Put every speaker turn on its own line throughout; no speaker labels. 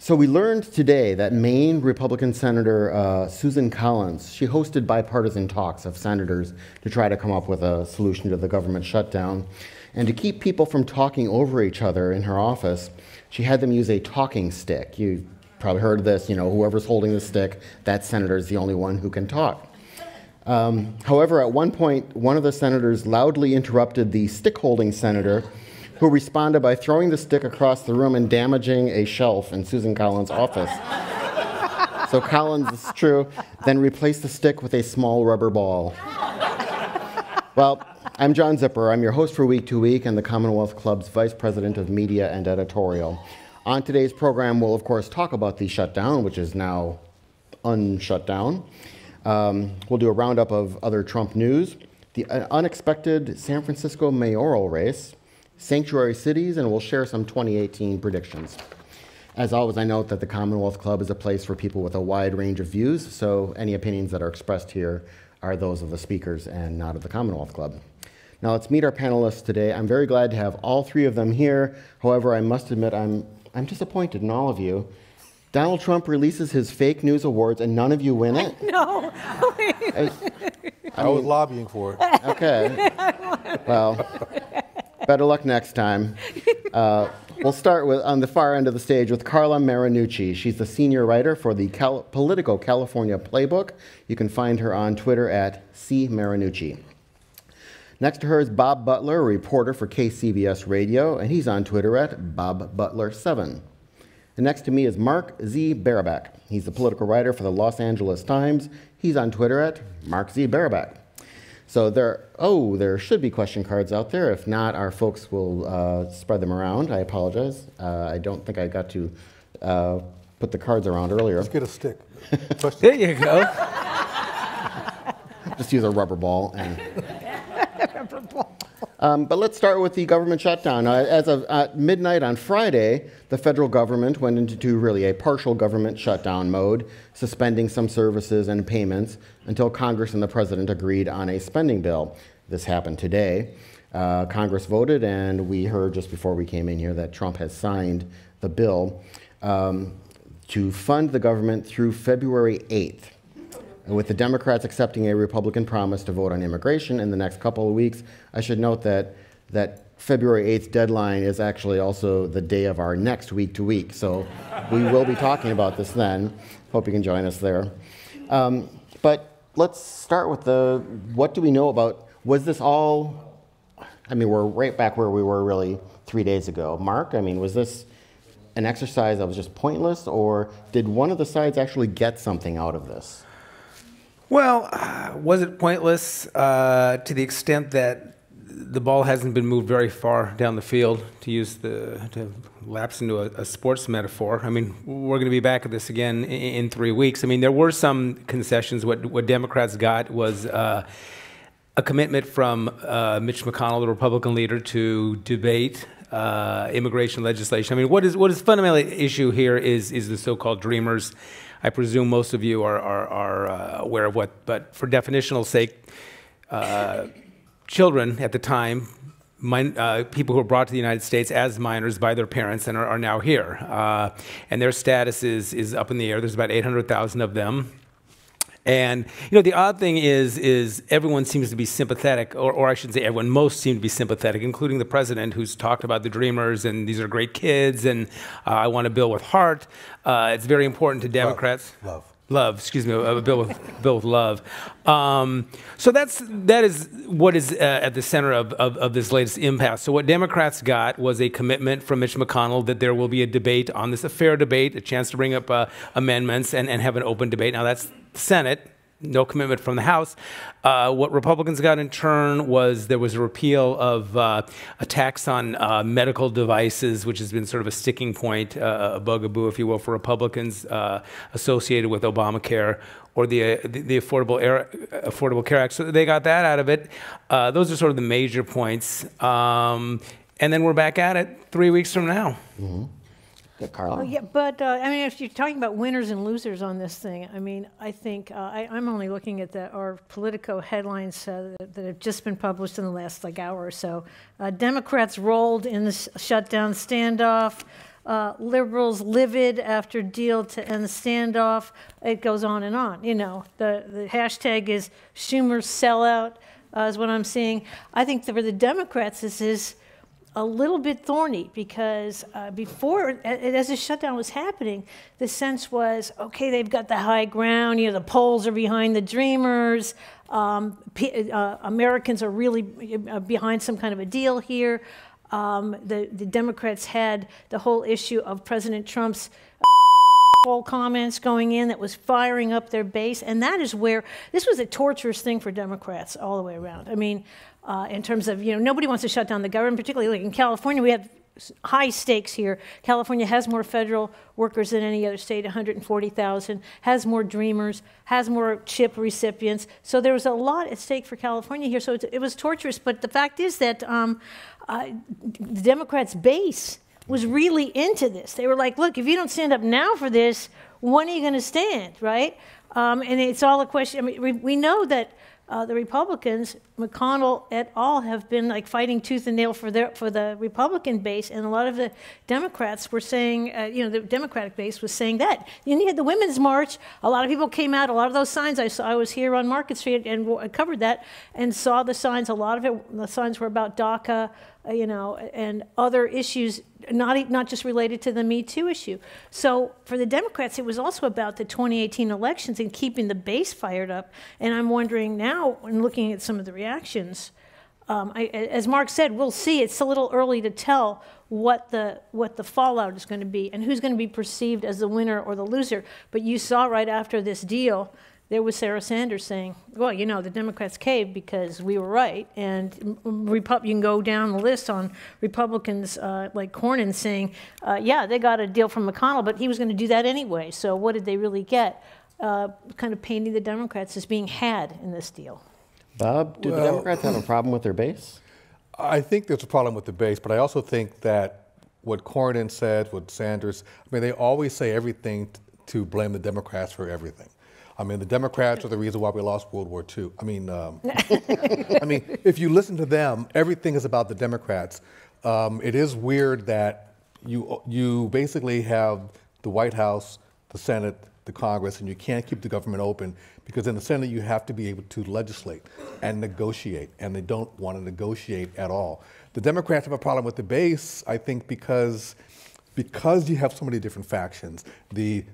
So we learned today that Maine Republican Senator Susan Collins, she hosted bipartisan talks of senators to try to come up with a solution to the government shutdown. And to keep people from talking over each other in her office, she had them use a talking stick. You've probably heard of this, you know, whoever's holding the stick, that senator is the only one who can talk. However, at one point, one of the senators loudly interrupted the stick-holding senator, who responded by throwing the stick across the room and damaging a shelf in Susan Collins' office. So Collins, it's true, then replaced the stick with a small rubber ball. Well, I'm John Zipper. I'm your host for Week to Week and the Commonwealth Club's Vice President of Media and Editorial. On today's program, we'll of course talk about the shutdown, which is now unshut down. We'll do a roundup of other Trump news, the unexpected San Francisco mayoral race, sanctuary cities, and we'll share some 2018 predictions. As always, I note that the Commonwealth Club is a place for people with a wide range of views, so any opinions that are expressed here are those of the speakers and not of the Commonwealth Club. Now let's meet our panelists today. I'm very glad to have all three of them here. However, I must admit I'm disappointed in all of you. Donald Trump releases his fake news awards and none of you win it?
No.
I was lobbying for it.
Okay. Well, better luck next time. We'll start with, on the far end of the stage, with Carla Marinucci. She's the senior writer for the Politico California Playbook. You can find her on Twitter at @CMarinucci. Next to her is Bob Butler, a reporter for KCBS Radio, and he's on Twitter at BobButler7. And next to me is Mark Z. Barabak. He's the political writer for the Los Angeles Times. He's on Twitter at Mark Z. Barabak. So there should be question cards out there. If not, our folks will spread them around. I apologize. I don't think I got to put the cards around earlier.
Let's get a stick.
There you go.
Just use a rubber ball. But let's start with the government shutdown. As of midnight on Friday, the federal government went into really a partial government shutdown mode, suspending some services and payments until Congress and the president agreed on a spending bill. This happened today. Congress voted, and we heard just before we came in here that Trump has signed the bill to fund the government through February 8th. With the Democrats accepting a Republican promise to vote on immigration in the next couple of weeks, I should note that February 8th deadline is actually also the day of our next Week to Week. So we will be talking about this then. Hope you can join us there. But let's start with what do we know about, was this all, I mean, we're right back where we were really 3 days ago. Mark, I mean, was this an exercise that was just pointless, or did one of the sides actually get something out of this?
Well, was it pointless to the extent that the ball hasn't been moved very far down the field, to lapse into a sports metaphor? I mean, we're going to be back at this again in 3 weeks. I mean, there were some concessions. What Democrats got was a commitment from Mitch McConnell, the Republican leader, to debate immigration legislation. I mean, what is fundamental issue here is the so-called Dreamers. I presume most of you are aware of what, but for definitional sake, children at the time, people who were brought to the United States as minors by their parents and are now here. And their status is up in the air. There's about 800,000 of them. And, you know, the odd thing is everyone seems to be sympathetic, or I shouldn't say everyone, most seem to be sympathetic, including the president, who's talked about the Dreamers, and these are great kids, and I want a bill with heart. It's very important to Democrats. Love, excuse me, a bill with love. So that is what is at the center of this latest impasse. So what Democrats got was a commitment from Mitch McConnell that there will be a debate on this, a fair debate, a chance to bring up amendments and have an open debate. Now that's the Senate. No commitment from the House. What Republicans got in turn was there was a repeal of a tax on medical devices, which has been sort of a sticking point, a bugaboo, if you will, for Republicans associated with Obamacare or the Affordable Care Act. So they got that out of it. Those are sort of the major points. And then we're back at it 3 weeks from now.
Mm-hmm. Carla?
Oh, yeah, but I mean, if you're talking about winners and losers on this thing, I mean, I think I'm only looking at our Politico headlines that have just been published in the last hour or so. Democrats rolled in the shutdown standoff. liberals livid after deal to end the standoff. It goes on and on. You know, the hashtag is Schumer's sellout, is what I'm seeing. I think for the Democrats, this is a little bit thorny because before, as the shutdown was happening, the sense was, okay, they've got the high ground, you know, the polls are behind the Dreamers, Americans are really behind some kind of a deal here. The Democrats had the whole issue of President Trump's comments going in that was firing up their base, and that is where this was a torturous thing for Democrats all the way around. I mean, in terms of, you know, nobody wants to shut down the government, particularly like in California. We have high stakes here. California has more federal workers than any other state, 140,000, has more Dreamers, has more CHIP recipients. So there was a lot at stake for California here. So it was torturous. But the fact is that the Democrats' base was really into this. They were like, look, if you don't stand up now for this, when are you going to stand, right? And it's all a question. I mean, we know that the Republicans, McConnell et al., have been like fighting tooth and nail for the Republican base, and a lot of the Democrats were saying, you know, the Democratic base was saying that. You had the Women's March. A lot of people came out. A lot of those signs I saw. I was here on Market Street and I covered that and saw the signs. A lot of it, the signs were about DACA, you know, and other issues, not just related to the Me Too issue. So for the Democrats, it was also about the 2018 elections and keeping the base fired up. And I'm wondering now, when looking at some of the reactions, as Mark said, we'll see. It's a little early to tell what the fallout is going to be and who's going to be perceived as the winner or the loser. But you saw right after this deal, there was Sarah Sanders saying, well, you know, the Democrats caved because we were right. And you can go down the list on Republicans like Cornyn saying, yeah, they got a deal from McConnell, but he was going to do that anyway. So what did they really get? Kind of painting the Democrats as being had in this deal.
Bob, do the Democrats have a problem with their base?
I think there's a problem with the base, but I also think that what Cornyn said, what Sanders, I mean, they always say everything to blame the Democrats for everything. I mean, the Democrats are the reason why we lost World War II. I mean, if you listen to them, everything is about the Democrats. It is weird that you basically have the White House, the Senate, the Congress, and you can't keep the government open because in the Senate you have to be able to legislate and negotiate, and they don't want to negotiate at all. The Democrats have a problem with the base, I think, because you have so many different factions. The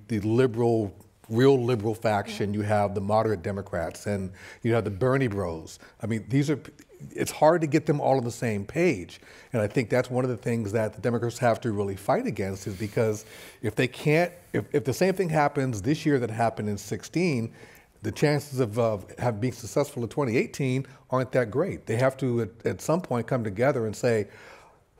real liberal faction, you have the moderate Democrats, and you have the Bernie bros. I mean, it's hard to get them all on the same page. And I think that's one of the things that the Democrats have to really fight against is because if they can't, if the same thing happens this year that happened in 2016, the chances of being successful in 2018 aren't that great. They have to, at some point, come together and say,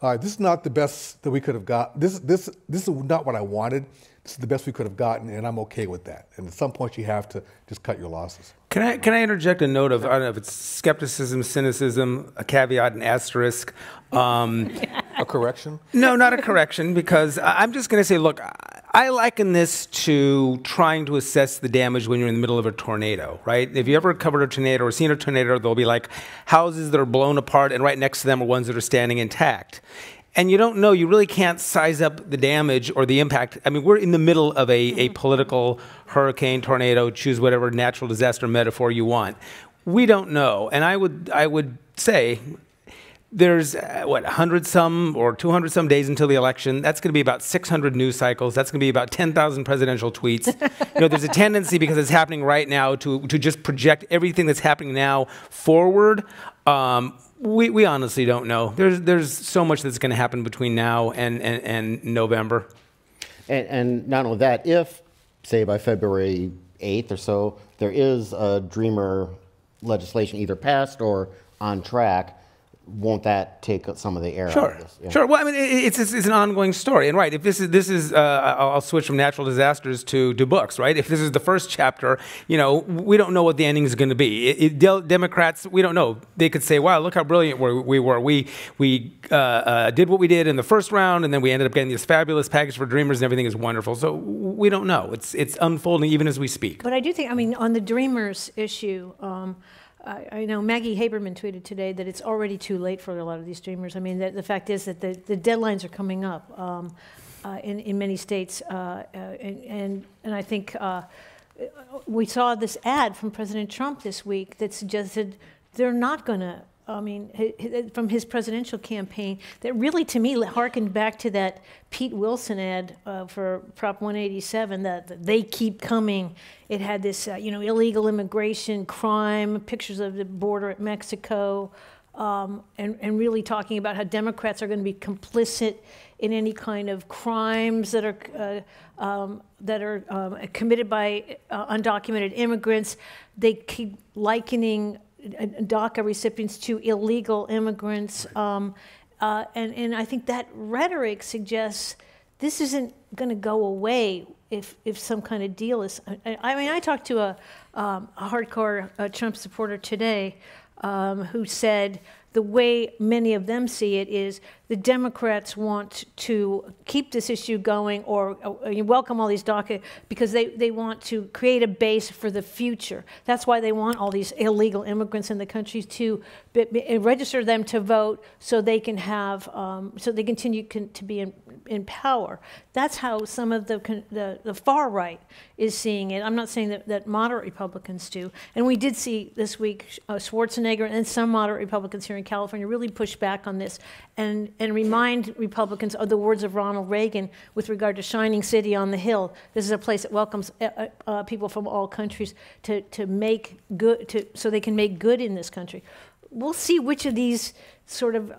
all right, this is not the best that we could have got. This is not what I wanted. This is the best we could have gotten, and I'm okay with that. And at some point, you have to just cut your losses.
Can I interject a note of, I don't know if it's skepticism, cynicism, a caveat, an asterisk?
A correction?
No, not a correction, because I'm just going to say, look, I liken this to trying to assess the damage when you're in the middle of a tornado, right? If you ever covered a tornado or seen a tornado, there'll be like houses that are blown apart, and right next to them are ones that are standing intact. And you don't know, you really can't size up the damage or the impact. I mean, we're in the middle of a political hurricane, tornado, choose whatever natural disaster metaphor you want. We don't know. And I would say there's, 100-some or 200-some days until the election. That's going to be about 600 news cycles. That's going to be about 10,000 presidential tweets. You know, there's a tendency, because it's happening right now, to just project everything that's happening now forward. We honestly don't know. There's so much that's going to happen between now and November.
And not only that, if, say, by February 8th or so, there is a Dreamer legislation either passed or on track, won't that take some of the air out of this? Yeah.
Sure. Well, I mean, it's an ongoing story, and right. If this is, I'll switch from natural disasters to books, right? If this is the first chapter, you know, we don't know what the ending is going to be. Democrats, we don't know. They could say, "Wow, look how brilliant we were. We did what we did in the first round, and then we ended up getting this fabulous package for Dreamers, and everything is wonderful." So we don't know. It's unfolding even as we speak.
But I do think, I mean, on the Dreamers issue. I know Maggie Haberman tweeted today that it's already too late for a lot of these Dreamers. I mean, the fact is that the deadlines are coming up. in many states, and I think we saw this ad from President Trump this week that suggested they're not going to. I mean, from his presidential campaign, that really, to me, harkened back to that Pete Wilson ad for Prop 187, that they keep coming. It had this, illegal immigration, crime, pictures of the border at Mexico, and really talking about how Democrats are going to be complicit in any kind of crimes that are committed by undocumented immigrants. They keep likening DACA recipients to illegal immigrants, and I think that rhetoric suggests this isn't going to go away if some kind of deal is. I mean, I talked to a hardcore Trump supporter today who said the way many of them see it is the Democrats want to keep this issue going or welcome all these DACA because they want to create a base for the future. That's why they want all these illegal immigrants in the country to register them to vote so they can have, so they continue to be in power. That's how some of the far right is seeing it. I'm not saying that moderate Republicans do. And we did see this week Schwarzenegger and some moderate Republicans here in California really push back on this and remind Republicans of the words of Ronald Reagan with regard to Shining City on the Hill. This is a place that welcomes people from all countries to make good, so they can make good in this country. We'll see which of these sort of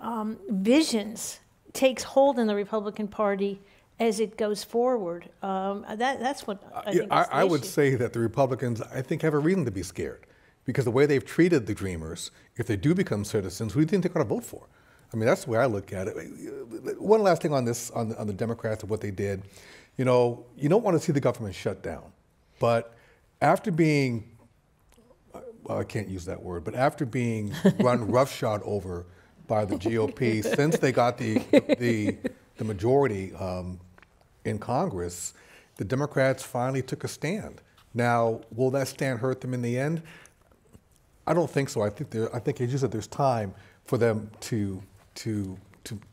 visions takes hold in the Republican Party as it goes forward. That's what I think is the
I would
issue.
say that the Republicans, I think, have a reason to be scared because the way they've treated the Dreamers, if they do become citizens, who do you think they're going to vote for? I mean, that's the way I look at it. One last thing on this, on the Democrats and what they did. You know, you don't want to see the government shut down, but after being, well, I can't use that word, but after being run roughshod over by the GOP since they got the majority in Congress, the Democrats finally took a stand. Now, will that stand hurt them in the end? I don't think so. I think as you said, there's time for them to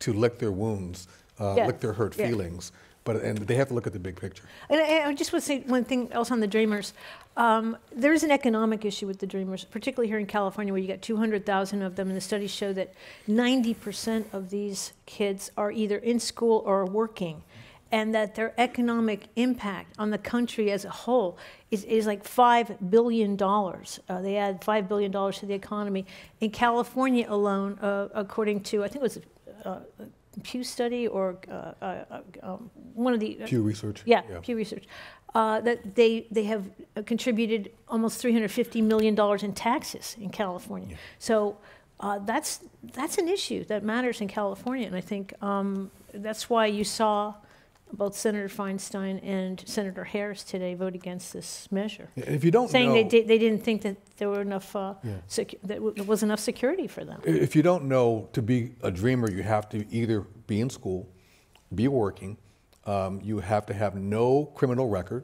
lick their wounds, lick their hurt feelings. And they have to look at the big picture.
And I just want to say one thing else on the Dreamers. There's an economic issue with the Dreamers, particularly here in California, where you got 200,000 of them, and the studies show that 90% of these kids are either in school or working, and that their economic impact on the country as a whole is like $5 billion. They add $5 billion to the economy. In California alone, according to, I think it was Pew study or one of the
Pew Research.
Yeah, Pew Research. That they have contributed almost $350 million in taxes in California. Yeah. So that's an issue that matters in California, and I think that's why you saw both Senator Feinstein and Senator Harris today vote against this measure.
Yeah, if you don't
saying
know,
they didn't think that there were enough that there was enough security for them.
If you don't know, to be a dreamer, you have to either be in school, be working, you have to have no criminal record,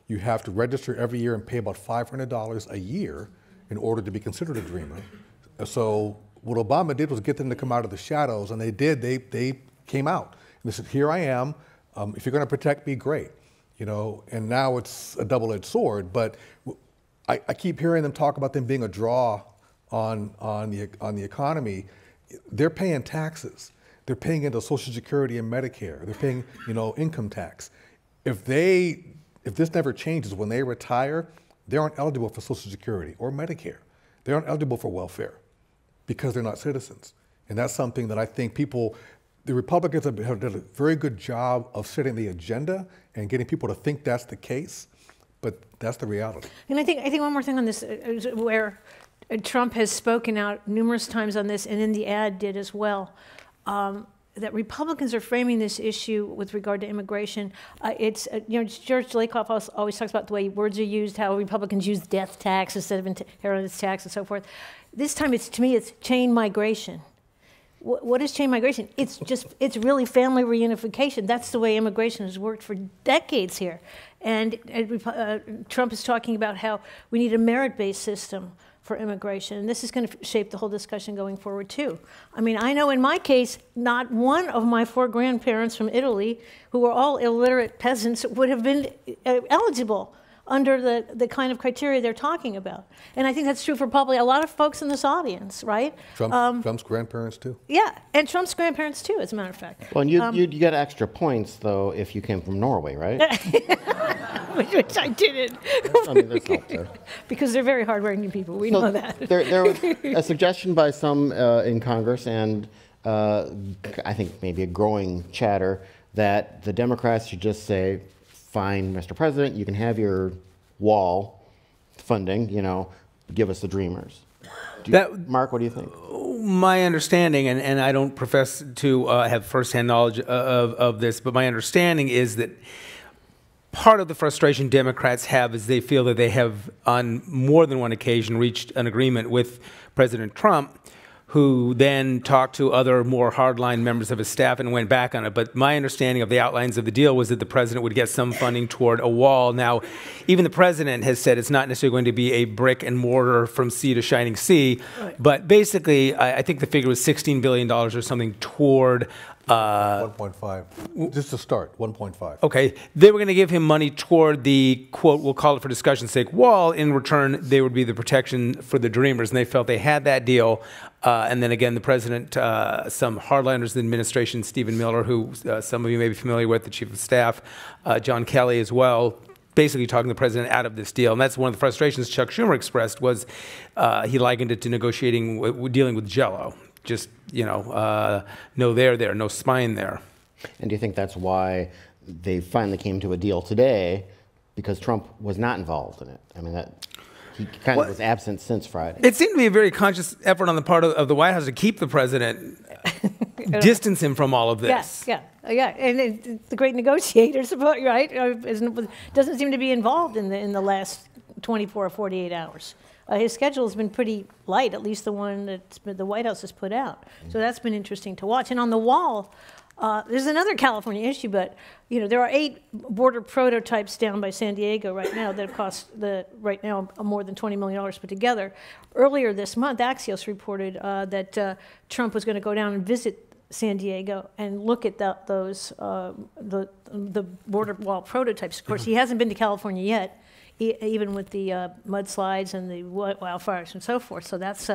you have to register every year and pay about $500 a year in order to be considered a dreamer. So what Obama did was get them to come out of the shadows, and they did. They came out and they said, "Here I am. If you're going to protect me, great." You know, and now it's a double-edged sword. But I keep hearing them talk about them being a draw on the economy. They're paying taxes. They're paying into Social Security and Medicare. They're paying, income tax. If this never changes, when they retire, they aren't eligible for Social Security or Medicare. They aren't eligible for welfare because they're not citizens. And that's something that I think the Republicans have done a very good job of setting the agenda and getting people to think that's the case, but that's the reality.
And I think one more thing on this, where Trump has spoken out numerous times on this, and in the ad did as well, that Republicans are framing this issue with regard to immigration. George Lakoff always talks about the way words are used, how Republicans use death tax instead of inheritance tax and so forth. This time, to me, it's chain migration. What is chain migration? It's really family reunification. That's the way immigration has worked for decades here. And Trump is talking about how we need a merit-based system for immigration. And this is going to shape the whole discussion going forward, too. I mean, I know in my case, not one of my 4 grandparents from Italy, who were all illiterate peasants, would have been eligible under the kind of criteria they're talking about. And I think that's true for probably a lot of folks in this audience, right?
Trump's grandparents, too?
Yeah, and Trump's grandparents, too, as a matter of fact.
Well, and you get extra points, though, if you came from Norway, right?
Which I didn't.
I mean, there's help there.
Because they're very hardworking people, we know that.
There was a suggestion by some in Congress, and I think maybe a growing chatter, that the Democrats should just say, fine, Mr. President, you can have your wall funding, you know, give us the Dreamers. Mark, what do you think?
My understanding, and I don't profess to have firsthand knowledge of this, but my understanding is that part of the frustration Democrats have is they feel that they have, on more than one occasion, reached an agreement with President Trump, who then talked to other more hardline members of his staff and went back on it. But my understanding of the outlines of the deal was that the president would get some funding toward a wall. Now, even the president has said it's not necessarily going to be a brick and mortar from sea to shining sea. Right. But basically, I think the figure was $16 billion or something toward
1.5. Just to start, 1.5.
Okay. They were going to give him money toward the, quote, we'll call it for discussion's sake, wall. In return, they would be the protection for the Dreamers. And they felt they had that deal. And then again, the president, some hardliners in the administration, Stephen Miller, who some of you may be familiar with, the chief of staff, John Kelly as well, basically talking the president out of this deal. And that's one of the frustrations Chuck Schumer expressed was he likened it to dealing with Jell-O. Just, you know, no there, no spine there.
And do you think that's why they finally came to a deal today, because Trump was not involved in it? I mean, that he kind of was absent since Friday.
It seemed to be a very conscious effort on the part of the White House to keep the president, distance him from all of this.
Yeah. And the great negotiators, right, doesn't seem to be involved in the last 24 or 48 hours. His schedule has been pretty light, at least the one that the White House has put out. So that's been interesting to watch. And on the wall, there's another California issue, but you know there are 8 border prototypes down by San Diego right now that have cost right now more than $20 million put together. Earlier this month, Axios reported that Trump was going to go down and visit San Diego and look at the border wall prototypes. Of course, he hasn't been to California yet, even with the mudslides and the wildfires and so forth. So that's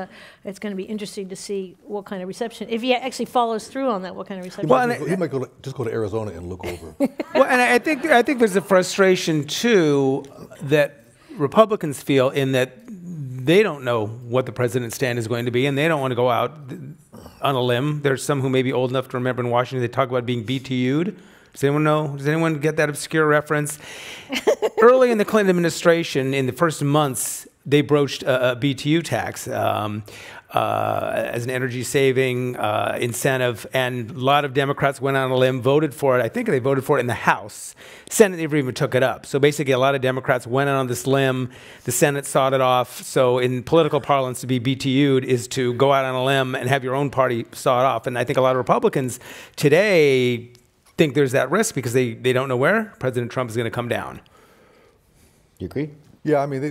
it's going to be interesting to see what kind of reception, if he actually follows through on that, what kind of reception.
He might just go to Arizona and look over.
Well, and I think there's a frustration too that Republicans feel in that they don't know what the president's stand is going to be, and they don't want to go out on a limb. There's some who may be old enough to remember in Washington they talk about being BTU'd. Does anyone know? Does anyone get that obscure reference? Early in the Clinton administration, in the first months, they broached a BTU tax as an energy-saving incentive, and a lot of Democrats went on a limb, voted for it. I think they voted for it in the House. Senate never even took it up. So basically, a lot of Democrats went on this limb. The Senate sawed it off. So in political parlance, to be BTU'd is to go out on a limb and have your own party saw it off. And I think a lot of Republicans today think there's that risk because they don't know where President Trump is going to come down.
You agree?
Yeah, I mean,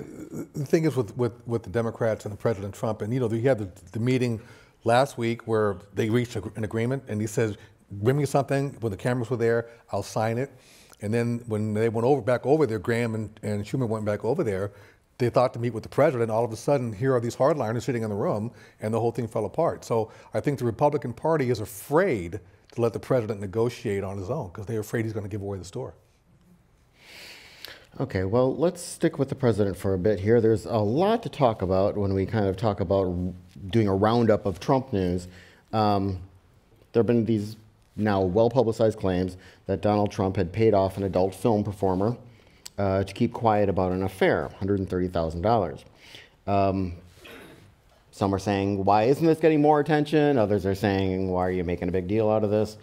the thing is with the Democrats and President Trump, and you know, you had the meeting last week where they reached an agreement, and he says, bring me something, when the cameras were there, I'll sign it. And then when they went back over there, Graham and Schumer went back over there, they thought to meet with the president. All of a sudden, here are these hardliners sitting in the room, and the whole thing fell apart. So I think the Republican Party is afraid to let the president negotiate on his own because they're afraid he's going to give away the store.
Okay, well, let's stick with the president for a bit here. There's a lot to talk about when we kind of talk about doing a roundup of Trump news. There have been these now well-publicized claims that Donald Trump had paid off an adult film performer to keep quiet about an affair, $130,000. Some are saying, why isn't this getting more attention? Others are saying, why are you making a big deal out of this?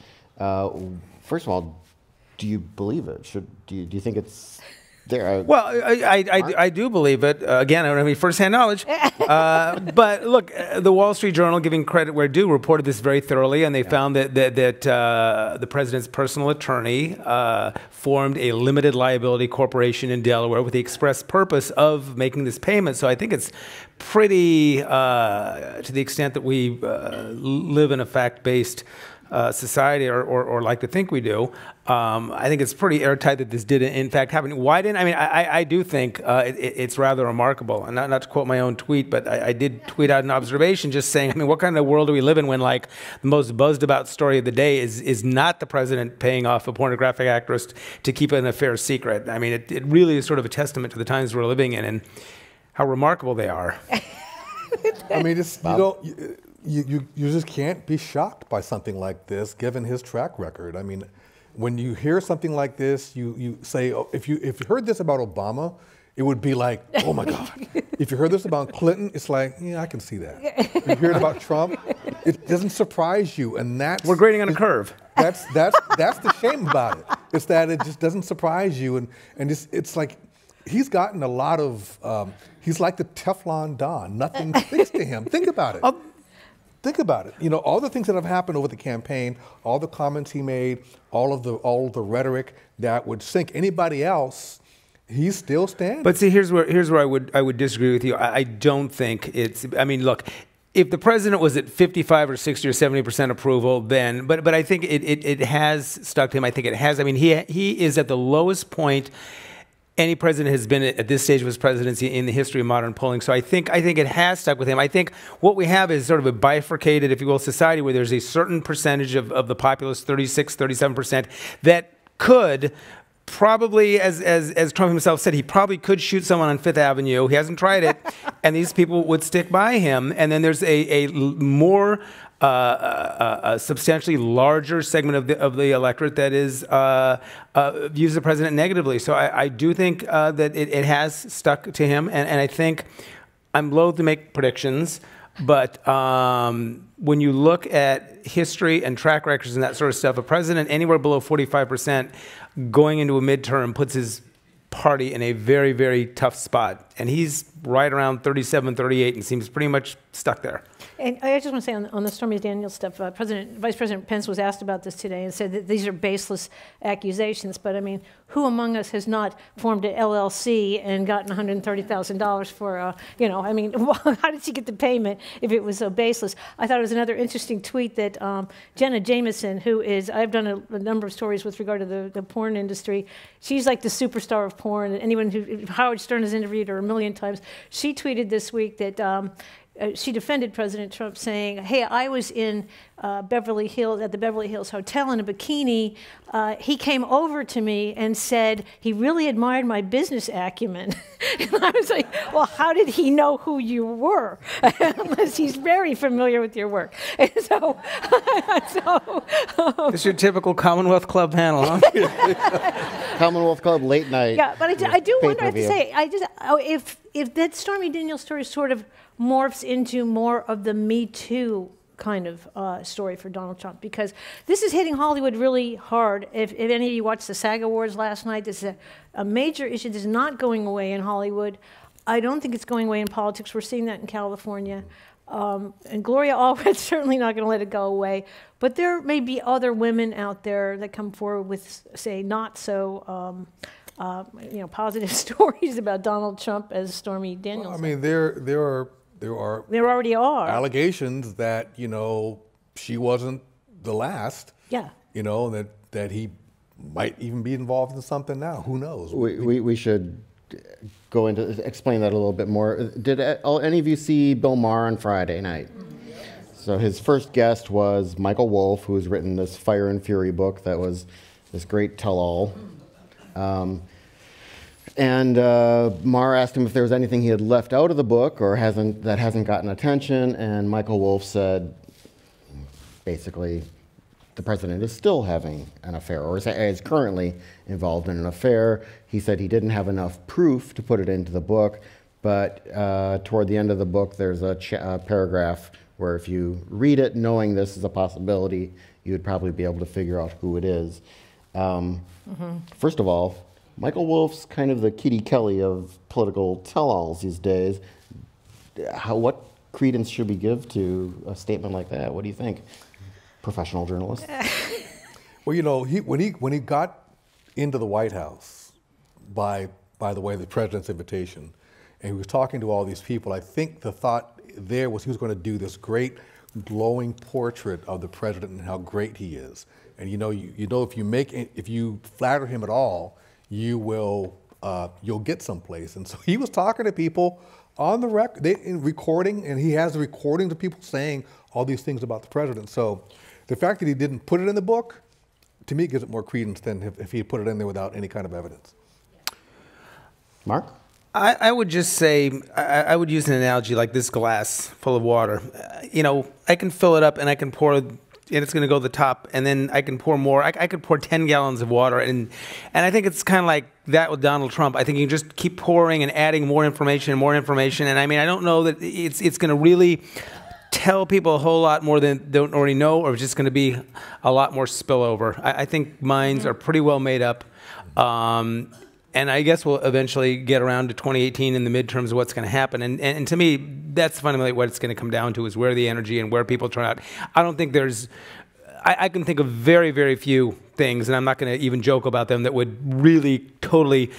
First of all, do you believe it? Do you think it's
Well, I do believe it. Again, I don't have any firsthand knowledge. But look, the Wall Street Journal, giving credit where due, reported this very thoroughly, and they found that the president's personal attorney formed a limited liability corporation in Delaware with the express purpose of making this payment. So I think it's pretty, to the extent that we live in a fact-based society, or like to think we do, I think it's pretty airtight that this did in fact happen. Why didn't, I mean, I do think it's rather remarkable, and not to quote my own tweet, but I did tweet out an observation just saying, I mean, what kind of world do we live in when, like, the most buzzed about story of the day is not the president paying off a pornographic actress to keep an affair secret? I mean, it really is sort of a testament to the times we're living in and how remarkable they are.
I mean, it's, you just can't be shocked by something like this, given his track record. I mean, when you hear something like this, you say, oh, if you heard this about Obama, it would be like, oh my God. If you heard this about Clinton, it's like, yeah, I can see that. If you heard about Trump, it doesn't surprise you, and that's
we're grading on a curve.
That's the shame about it. It's that it just doesn't surprise you, and it's like he's gotten a lot of. He's like the Teflon Don. Nothing sticks to him. Think about it. Think about it. You know, all the things that have happened over the campaign, all the comments he made, all of the rhetoric that would sink anybody else, he's still standing.
But see, here's where I would disagree with you. I don't think it's. I mean, look, if the president was at 55 or 60 or 70% approval, then, but I think it has stuck to him. I think it has. I mean, he is at the lowest point any president has been at this stage of his presidency in the history of modern polling. So I think it has stuck with him. I think what we have is sort of a bifurcated, if you will, society where there's a certain percentage of the populace, 36, 37%, that could probably, as Trump himself said, he probably could shoot someone on Fifth Avenue. He hasn't tried it, and these people would stick by him. And then there's a more a substantially larger segment of the electorate that is views the president negatively. So I do think that it has stuck to him, and I think I'm loath to make predictions, but when you look at history and track records and that sort of stuff, a president anywhere below 45% going into a midterm puts his party in a very, very tough spot. And he's right around 37, 38 and seems pretty much stuck there.
And I just want to say on the Stormy Daniels stuff, Vice President Pence was asked about this today and said that these are baseless accusations. But I mean, who among us has not formed an LLC and gotten $130,000 for, you know, I mean, how did she get the payment if it was so baseless? I thought it was another interesting tweet that Jenna Jameson, who is, I've done a number of stories with regard to the porn industry. She's like the superstar of porn. Anyone who, Howard Stern has interviewed her a million times. She tweeted this week that she defended President Trump, saying, hey, I was in Beverly Hills, at the Beverly Hills Hotel in a bikini. He came over to me and said he really admired my business acumen. And I was like, well, how did he know who you were? Unless he's very familiar with your work. And so,
this is your typical Commonwealth Club panel, huh?
Commonwealth Club late night.
Yeah, but I do wonder, I have to say, if that Stormy Daniels story sort of morphs into more of the Me Too kind of story for Donald Trump, because this is hitting Hollywood really hard. If any of you watched the SAG Awards last night, this is a major issue. This is not going away in Hollywood. I don't think it's going away in politics. We're seeing that in California. And Gloria Allred's certainly not going to let it go away. But there may be other women out there that come forward with, say, not so you know, positive stories about Donald Trump as Stormy Daniels.
Well, I mean, there
already are
allegations that, you know, she wasn't the last.
Yeah.
You know, that he might even be involved in something now. Who knows?
We should go into explain that a little bit more. Did any of you see Bill Maher on Friday night? So his first guest was Michael Wolff, who has written this Fire and Fury book that was this great tell-all. And Maher asked him if there was anything he had left out of the book or that hasn't gotten attention, and Michael Wolff said, basically, the president is still having an affair, or is currently involved in an affair. He said he didn't have enough proof to put it into the book, but toward the end of the book, there's a paragraph where if you read it knowing this is a possibility, you would probably be able to figure out who it is. First of all, Michael Wolff's kind of the Kitty Kelly of political tell-alls these days. What credence should we give to a statement like that? What do you think, professional journalist?
Well, you know, when he got into the White House, by the way, the president's invitation, and he was talking to all these people, I think the thought there was he was going to do this great glowing portrait of the president and how great he is. And you know if you flatter him at all, you'll get someplace. And so he was talking to people on the record, recording, and he has the recordings of people saying all these things about the president. So the fact that he didn't put it in the book, to me, gives it more credence than if he put it in there without any kind of evidence.
Mark?
I would just say, I would use an analogy like this glass full of water. You know, I can fill it up and I can pour, and it's going to go to the top, and then I can pour more. I could pour 10 gallons of water, and I think it's kind of like that with Donald Trump. I think you can just keep pouring and adding more information, and I mean, I don't know that it's going to really tell people a whole lot more than they don't already know, or it's just going to be a lot more spillover. I think minds are pretty well made up. And I guess we'll eventually get around to 2018 in the midterms of what's going to happen. And to me, that's fundamentally what it's going to come down to, is where the energy and where people turn out. I don't think there's, I can think of very, very few things, and I'm not going to even joke about them, that would really totally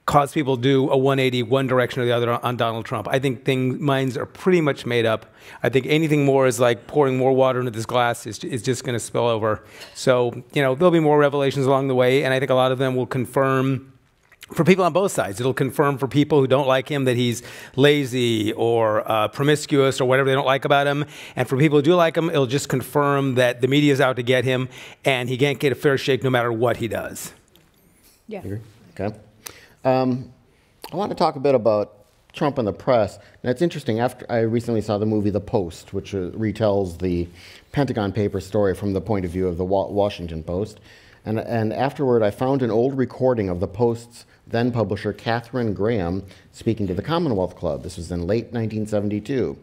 cause people to do a 180, one direction or the other on Donald Trump. I think minds are pretty much made up. I think anything more is like pouring more water into this glass is just going to spill over. So, you know, there'll be more revelations along the way, and I think a lot of them will confirm, for people on both sides, it'll confirm for people who don't like him that he's lazy or promiscuous or whatever they don't like about him. And for people who do like him, it'll just confirm that the media's out to get him and he can't get a fair shake no matter what he does.
Yeah.
Okay. I want to talk a bit about Trump and the press. Now, it's interesting. After I recently saw the movie The Post, which retells the Pentagon Papers story from the point of view of the Washington Post. And afterward, I found an old recording of the Post's then publisher Katharine Graham speaking to the Commonwealth Club. This was in late 1972.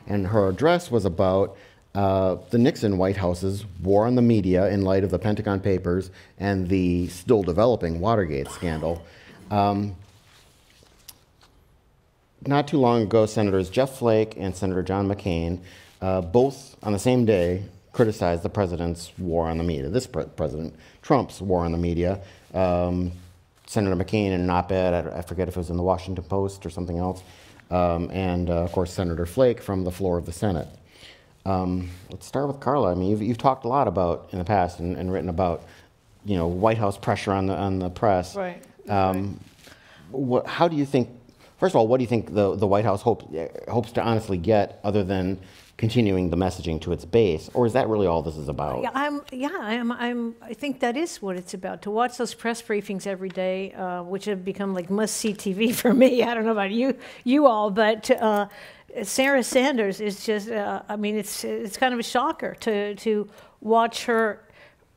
And her address was about the Nixon White House's war on the media in light of the Pentagon Papers and the still developing Watergate scandal. Not too long ago, Senators Jeff Flake and Senator John McCain, both on the same day, criticized the president's war on the media, this President Trump's war on the media. Senator McCain in an op-ed, I forget if it was in the Washington Post or something else, and of course Senator Flake from the floor of the Senate. Let's start with Carla. I mean, you've talked a lot about in the past and written about, you know, White House pressure on the press.
Right.
How do you think? First of all, what do you think the White House hopes to honestly get, other than continuing the messaging to its base, or is that really all this is about?
I think that is what it's about. To watch those press briefings every day, which have become like must-see TV for me. I don't know about you all, but Sarah Sanders is just. I mean, it's kind of a shocker to watch her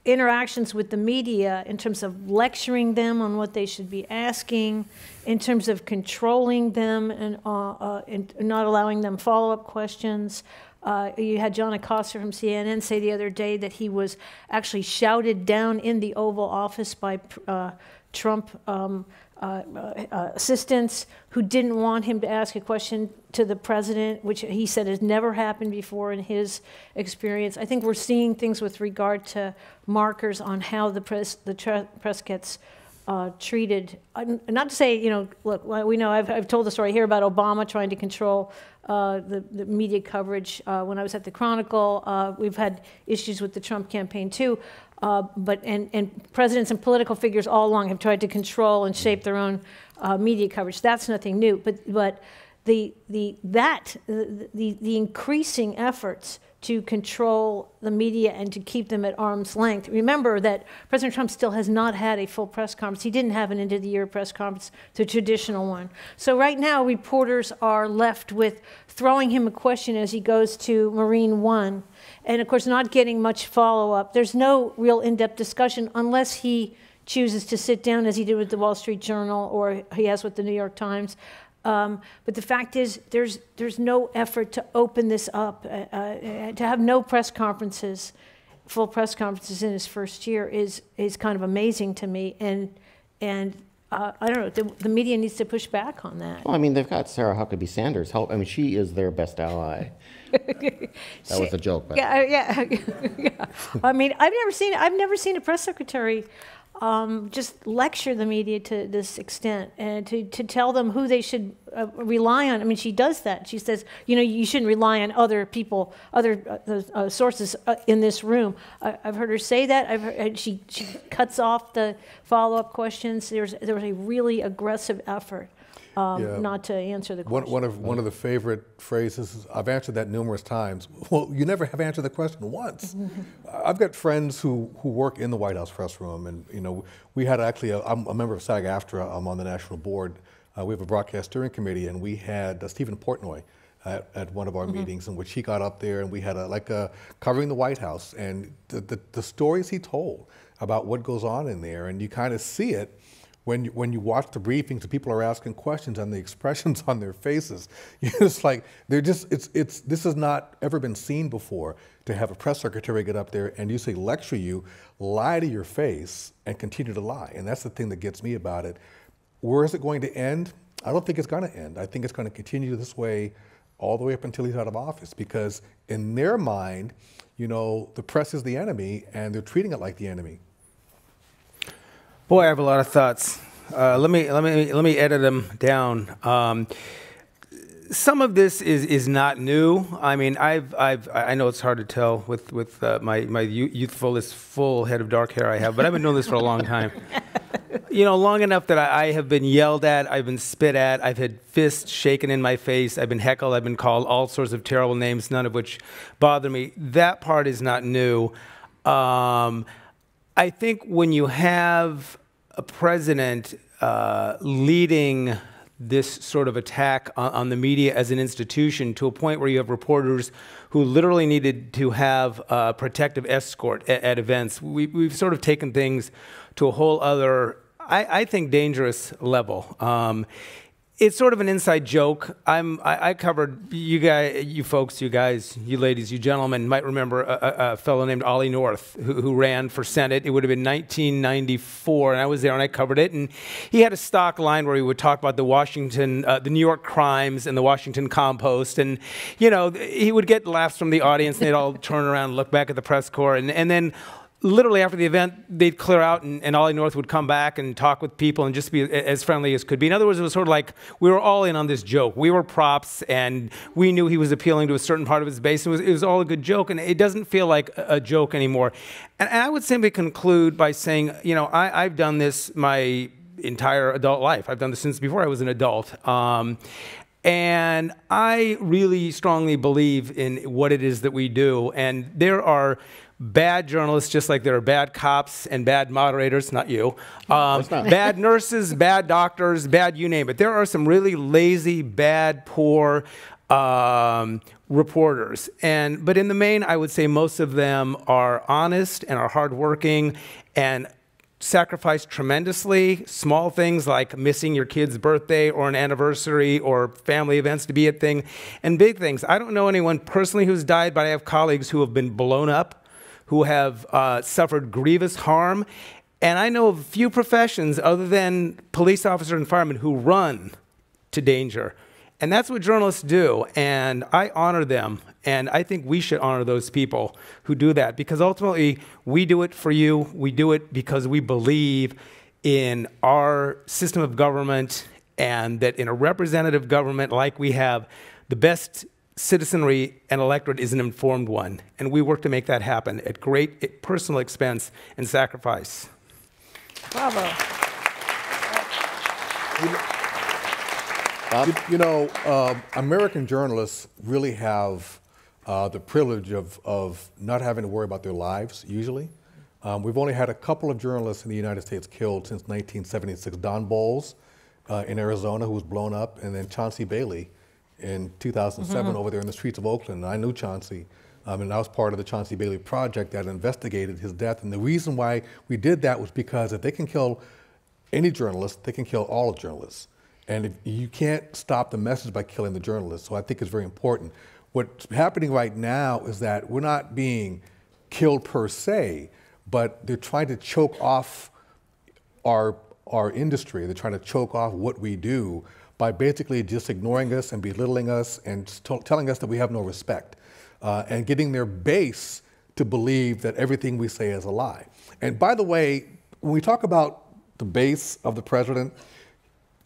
interactions with the media in terms of lecturing them on what they should be asking, in terms of controlling them and not allowing them follow-up questions. You had John Acosta from CNN say the other day that he was actually shouted down in the Oval Office by Trump assistants who didn't want him to ask a question to the president, which he said has never happened before in his experience. I think we're seeing things with regard to markers on how the press gets treated. Not to say, you know, look, we know I've told the story here about Obama trying to control the media coverage. When I was at the Chronicle, we've had issues with the Trump campaign too. But presidents and political figures all along have tried to control and shape their own media coverage. That's nothing new. But the increasing efforts to control the media and to keep them at arm's length. Remember that President Trump still has not had a full press conference. He didn't have an end-of-the-year press conference, the traditional one. So right now, reporters are left with throwing him a question as he goes to Marine One, and of course not getting much follow-up. There's no real in-depth discussion unless he chooses to sit down, as he did with the Wall Street Journal or he has with the New York Times. But the fact is, there's no effort to open this up. To have no press conferences, full press conferences in his first year is kind of amazing to me. And I don't know, the media needs to push back on that.
Well, I mean, they've got Sarah Huckabee Sanders help. I mean, she is their best ally. That was a joke, but
Yeah. I mean, I've never seen a press secretary just lecture the media to this extent and to tell them who they should rely on. I mean, she does that. She says, you know, you shouldn't rely on other people, other sources in this room. I've heard her say that. She cuts off the follow-up questions. There was a really aggressive effort. Not to answer the question.
One of the favorite phrases is, I've answered that numerous times. Well, you never have answered the question once. I've got friends who work in the White House press room, and you know, we had actually, I'm a member of SAG-AFTRA, I'm on the national board. We have a broadcast steering committee, and we had Stephen Portnoy at one of our meetings in which he got up there, and we had covering the White House, and the stories he told about what goes on in there, and you kind of see it when you watch the briefings, the people are asking questions and the expressions on their faces. It's like this has not ever been seen before, to have a press secretary get up there and lecture you, lie to your face, and continue to lie. And that's the thing that gets me about it. Where is it going to end? I don't think it's going to end. I think it's going to continue this way all the way up until he's out of office, because in their mind, you know, the press is the enemy and they're treating it like the enemy.
Boy, I have a lot of thoughts. Let me edit them down. Some of this is not new. I mean, I know it's hard to tell with my youthful, full head of dark hair I have, but I've been doing this for a long time. You know, long enough that I have been yelled at, I've been spit at, I've had fists shaken in my face, I've been heckled, I've been called all sorts of terrible names, none of which bother me. That part is not new. I think when you have a president leading this sort of attack on the media as an institution to a point where you have reporters who literally needed to have a protective escort at events, we've sort of taken things to a whole other, I think, dangerous level. It's sort of an inside joke. I covered, you guys, you folks, you guys, you ladies, you gentlemen might remember a fellow named Ollie North who ran for Senate. It would have been 1994, and I was there and I covered it. And he had a stock line where he would talk about the New York Crimes and the Washington Compost. And, you know, he would get laughs from the audience, and they'd all turn around and look back at the press corps. And then literally after the event, they'd clear out, and Ollie North would come back and talk with people and just be as friendly as could be. In other words, it was sort of like we were all in on this joke. We were props, and we knew he was appealing to a certain part of his base. It was all a good joke, and it doesn't feel like a joke anymore. And I would simply conclude by saying, you know, I've done this my entire adult life. I've done this since before I was an adult. And I really strongly believe in what it is that we do. And there are bad journalists, just like there are bad cops and bad moderators, not you, bad nurses, bad doctors, bad you name it. There are some really lazy, bad, poor reporters. But in the main, I would say most of them are honest and are hardworking and sacrifice tremendously. Small things like missing your kid's birthday or an anniversary or family events to be a thing, and big things. I don't know anyone personally who's died, but I have colleagues who have been blown up, who have suffered grievous harm. And I know of a few professions other than police officers and firemen who run to danger. And that's what journalists do. And I honor them. And I think we should honor those people who do that, because ultimately we do it for you. We do it because we believe in our system of government, and that in a representative government like we have, the best citizenry and electorate is an informed one, and we work to make that happen at great personal expense and sacrifice.
Bravo.
You know, American journalists really have the privilege of not having to worry about their lives, usually. We've only had a couple of journalists in the United States killed since 1976. Don Bowles in Arizona, who was blown up, and then Chauncey Bailey in 2007 over there in the streets of Oakland. I knew Chauncey, and I was part of the Chauncey Bailey Project that investigated his death. And the reason why we did that was because if they can kill any journalist, they can kill all journalists. And if you can't stop the message by killing the journalists. So I think it's very important. What's happening right now is that we're not being killed per se, but they're trying to choke off our our industry. They're trying to choke off what we do by basically just ignoring us and belittling us and telling us that we have no respect, and getting their base to believe that everything we say is a lie. And by the way, when we talk about the base of the president,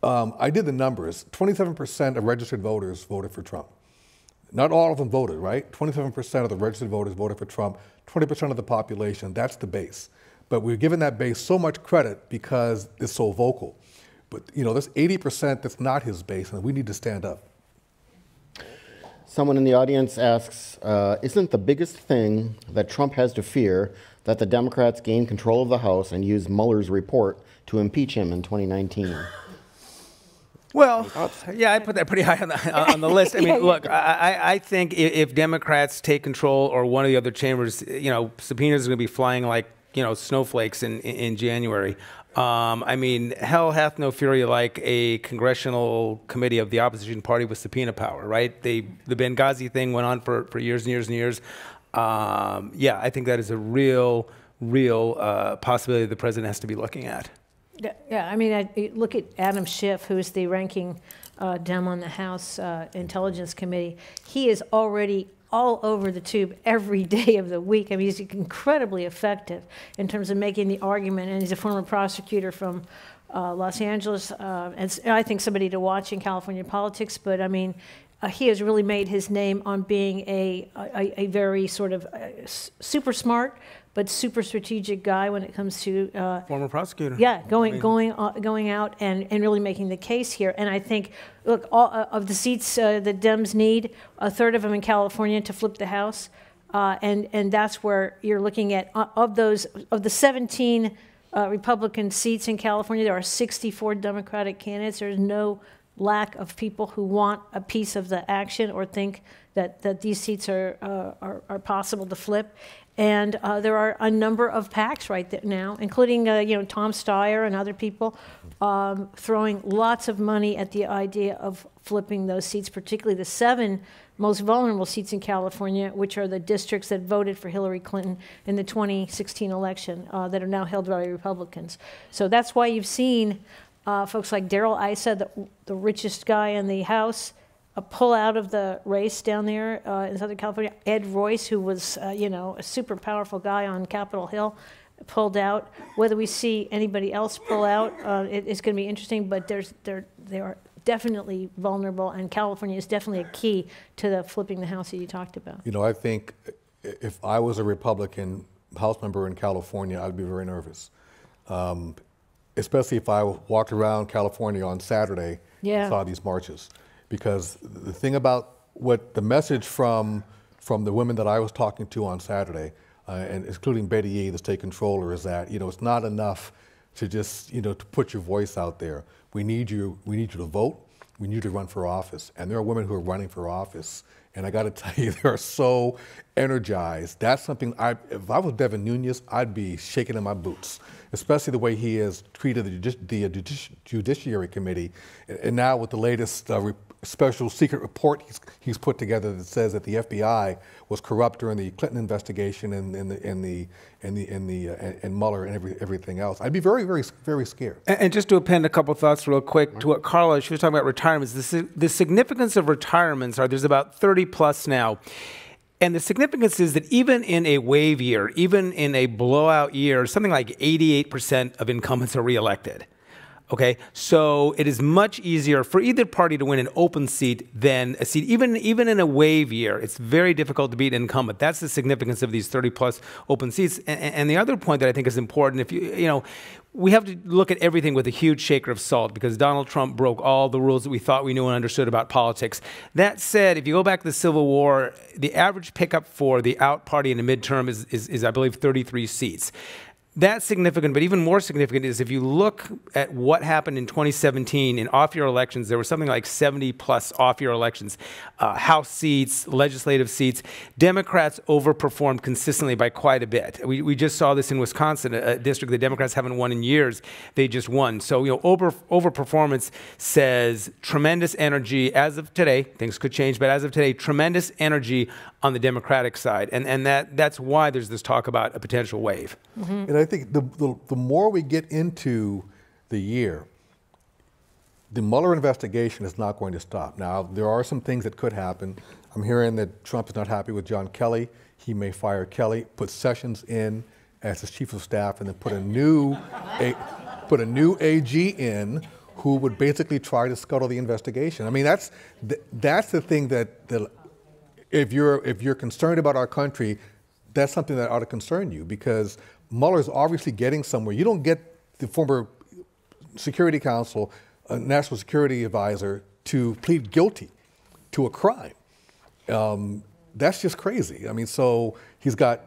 I did the numbers. 27% of registered voters voted for Trump. Not all of them voted, right? 27% of the registered voters voted for Trump, 20% of the population, that's the base. But we're giving that base so much credit because it's so vocal. But there's 80% that's not his base, and we need to stand up.
Someone in the audience asks, isn't the biggest thing that Trump has to fear that the Democrats gain control of the House and use Mueller's report to impeach him in 2019?
Well, yeah, I put that pretty high on the list. I mean, look, I think if Democrats take control or one of the other chambers, subpoenas are going to be flying like, snowflakes in January. I mean, hell hath no fury like a congressional committee of the opposition party with subpoena power, right? The Benghazi thing went on for years and years and years. Yeah, I think that is a real possibility the president has to be looking at.
Yeah, I mean, I look at Adam Schiff, who's the ranking Dem on the House Intelligence Committee. He is already all over the tube every day of the week. I mean, he's incredibly effective in terms of making the argument, and he's a former prosecutor from Los Angeles, and I think somebody to watch in California politics. But I mean, he has really made his name on being a very sort of super smart but super strategic guy when it comes to
former prosecutor.
Yeah, going out and really making the case here. And I think, look, all of the seats the Dems need, a third of them in California to flip the House, and that's where you're looking at of the 17 Republican seats in California, there are 64 Democratic candidates. There's no lack of people who want a piece of the action or think that these seats are possible to flip. And there are a number of PACs right now, including Tom Steyer and other people, throwing lots of money at the idea of flipping those seats, particularly the 7 most vulnerable seats in California, which are the districts that voted for Hillary Clinton in the 2016 election that are now held by Republicans. So that's why you've seen folks like Darrell Issa, the richest guy in the House, pull out of the race down there in Southern California. Ed Royce, who was, a super powerful guy on Capitol Hill, pulled out. Whether we see anybody else pull out, it's going to be interesting. But they are definitely vulnerable, and California is definitely a key to the flipping the House that you talked about.
I think if I was a Republican House member in California, I'd be very nervous, especially if I walked around California on Saturday and saw these marches. Because the thing about what the message from the women that I was talking to on Saturday, and including Betty Yee, the state controller, is that it's not enough to just to put your voice out there. We need you to vote. We need you to run for office. And there are women who are running for office, and I got to tell you, they are so energized. That's something if I was Devin Nunes, I'd be shaking in my boots, especially the way he has treated the Judiciary Committee, and now with the latest special secret report he's put together that says that the FBI was corrupt during the Clinton investigation and Mueller and everything else. I'd be very, very, very scared.
And just to append a couple thoughts real quick to what Carla, she was talking about retirements. The significance of retirements there's about 30 plus now. And the significance is that even in a wave year, even in a blowout year, something like 88% of incumbents are reelected. Okay, so it is much easier for either party to win an open seat than a seat. Even in a wave year, it's very difficult to beat an incumbent. That's the significance of these 30-plus open seats. And the other point that I think is important, we have to look at everything with a huge shaker of salt because Donald Trump broke all the rules that we thought we knew and understood about politics. That said, if you go back to the Civil War, the average pickup for the out party in a midterm is I believe, 33 seats. That's significant, but even more significant is if you look at what happened in 2017 in off-year elections, there were something like 70-plus off-year elections, House seats, legislative seats. Democrats overperformed consistently by quite a bit. We just saw this in Wisconsin, a district the Democrats haven't won in years. They just won. So, overperformance says tremendous energy as of today. Things could change, but as of today, tremendous energy on the Democratic side, and that's why there's this talk about a potential wave.
Mm-hmm. And I think the more we get into the year, the Mueller investigation is not going to stop. Now, there are some things that could happen. I'm hearing that Trump is not happy with John Kelly. He may fire Kelly, put Sessions in as his chief of staff, and then put a new AG in who would basically try to scuttle the investigation. I mean, that's the thing that if you're concerned about our country, that's something that ought to concern you, because Mueller's obviously getting somewhere. You don't get the former Security Counsel, National Security Advisor, to plead guilty to a crime. That's just crazy. I mean, so he's got,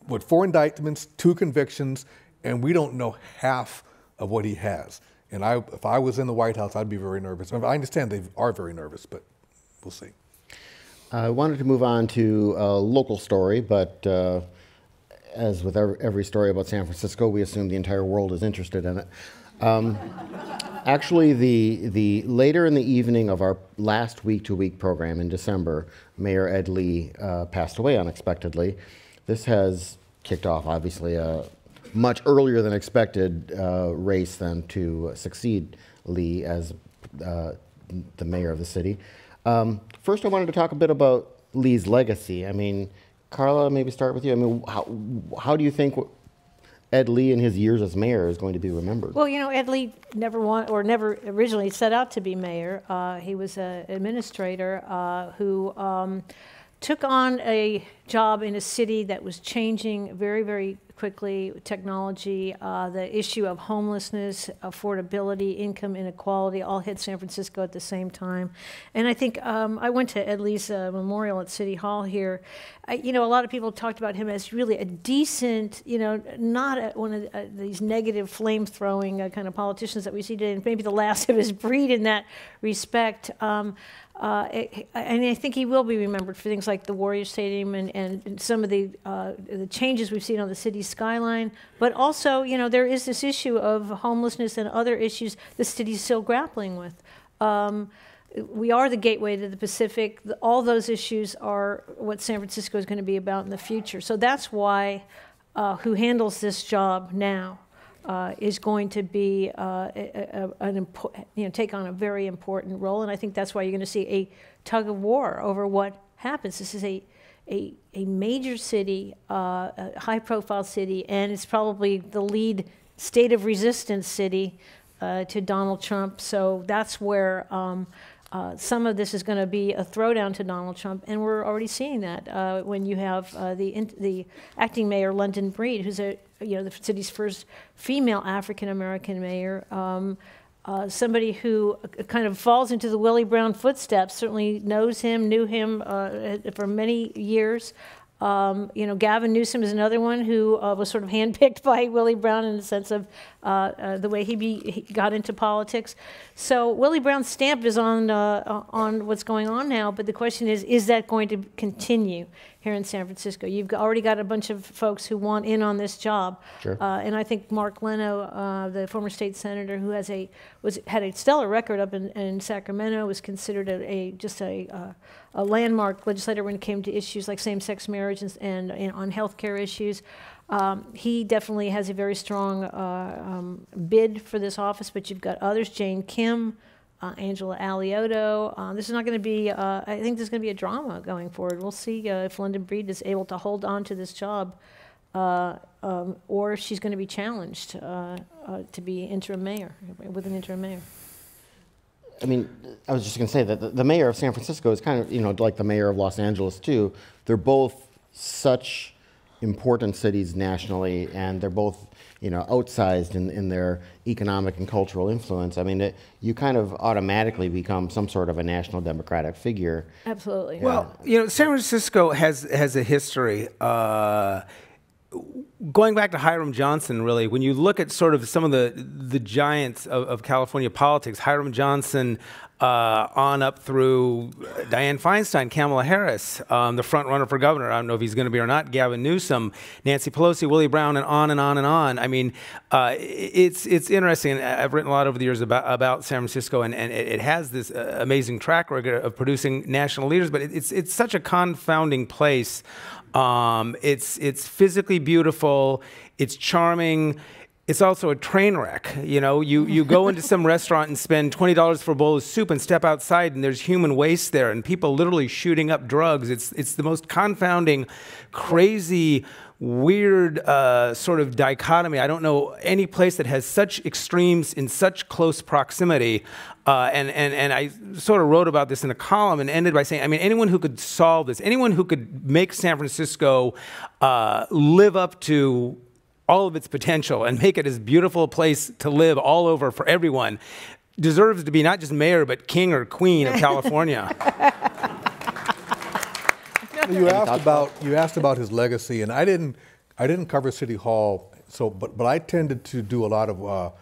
what, 4 indictments, 2 convictions, and we don't know half of what he has. And if I was in the White House, I'd be very nervous. I understand they are very nervous, but we'll see.
I wanted to move on to a local story, but as with every story about San Francisco, we assume the entire world is interested in it. Actually, the later in the evening of our last week-to-week program in December, Mayor Ed Lee passed away unexpectedly. This has kicked off, obviously, a much earlier than expected race then to succeed Lee as the mayor of the city. First, I wanted to talk a bit about Lee's legacy. I mean, Carla, maybe start with you. I mean, how do you think Ed Lee in his years as mayor is going to be remembered?
Well, you know, Ed Lee never originally set out to be mayor. He was an administrator who took on a job in a city that was changing very, very quickly, technology, the issue of homelessness, affordability, income inequality, all hit San Francisco at the same time. And I think I went to Ed Lee's memorial at City Hall here. You know, a lot of people talked about him as really a decent, you know, not one of these negative flame-throwing kind of politicians that we see today, and maybe the last of his breed in that respect. And I think he will be remembered for things like the Warrior Stadium and some of the changes we've seen on the city's skyline. But also, you know, there is this issue of homelessness and other issues the city's still grappling with. We are the gateway to the Pacific. All those issues are what San Francisco is going to be about in the future. So that's why who handles this job now is going to be take on a very important role, and I think that's why you're going to see a tug of war over what happens. This is a major city, a high-profile city, and it's probably the lead state of resistance city to Donald Trump. So that's where some of this is going to be a throwdown to Donald Trump, and we're already seeing that when you have the acting mayor, London Breed, who's the city's first female African-American mayor, somebody who kind of falls into the Willie Brown footsteps, certainly knows him, knew him for many years. You know, Gavin Newsom is another one who was sort of handpicked by Willie Brown in the sense of the way he got into politics. So Willie Brown's stamp is on what's going on now, but the question is that going to continue here in San Francisco? You've already got a bunch of folks who want in on this job. Sure. And I think Mark Leno, the former state senator who had a stellar record up in Sacramento, was considered just a landmark legislator when it came to issues like same-sex marriage and on health care issues. He definitely has a very strong bid for this office, but you've got others, Jane Kim, Angela Alioto. This is not going to be, I think there's going to be a drama going forward. We'll see if London Breed is able to hold on to this job or if she's going to be challenged to be interim mayor, with an interim mayor.
I mean, I was just going to say that the mayor of San Francisco is kind of, you know, like the mayor of Los Angeles, too. They're both such important cities nationally, and they're both, you know, outsized in their economic and cultural influence. I mean, you kind of automatically become some sort of a national democratic figure.
Absolutely.
Yeah.
Well, you know, San Francisco has a history. Going back to Hiram Johnson, really, when you look at sort of some of the giants of California politics, Hiram Johnson on up through Dianne Feinstein, Kamala Harris, the front runner for governor, I don't know if he's going to be or not, Gavin Newsom, Nancy Pelosi, Willie Brown, and on and on and on. I mean, it's interesting. I've written a lot over the years about San Francisco, and it has this amazing track record of producing national leaders, but it's such a confounding place. It's physically beautiful. It's charming. it's also a train wreck. You know, you go into some restaurant and spend $20 for a bowl of soup and step outside and there's human waste there and people literally shooting up drugs. It's the most confounding, crazy, weird sort of dichotomy. I don't know any place that has such extremes in such close proximity. And I sort of wrote about this in a column and ended by saying, I mean, anyone who could solve this, anyone who could make San Francisco live up to all of its potential and make it as beautiful a place to live all over for everyone, deserves to be not just mayor, but king or queen of California.
You asked about his legacy, and I didn't cover City Hall, but I tended to do a lot of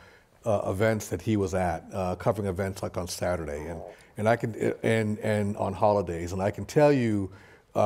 events that he was at, covering events like on Saturday and on holidays, and I can tell you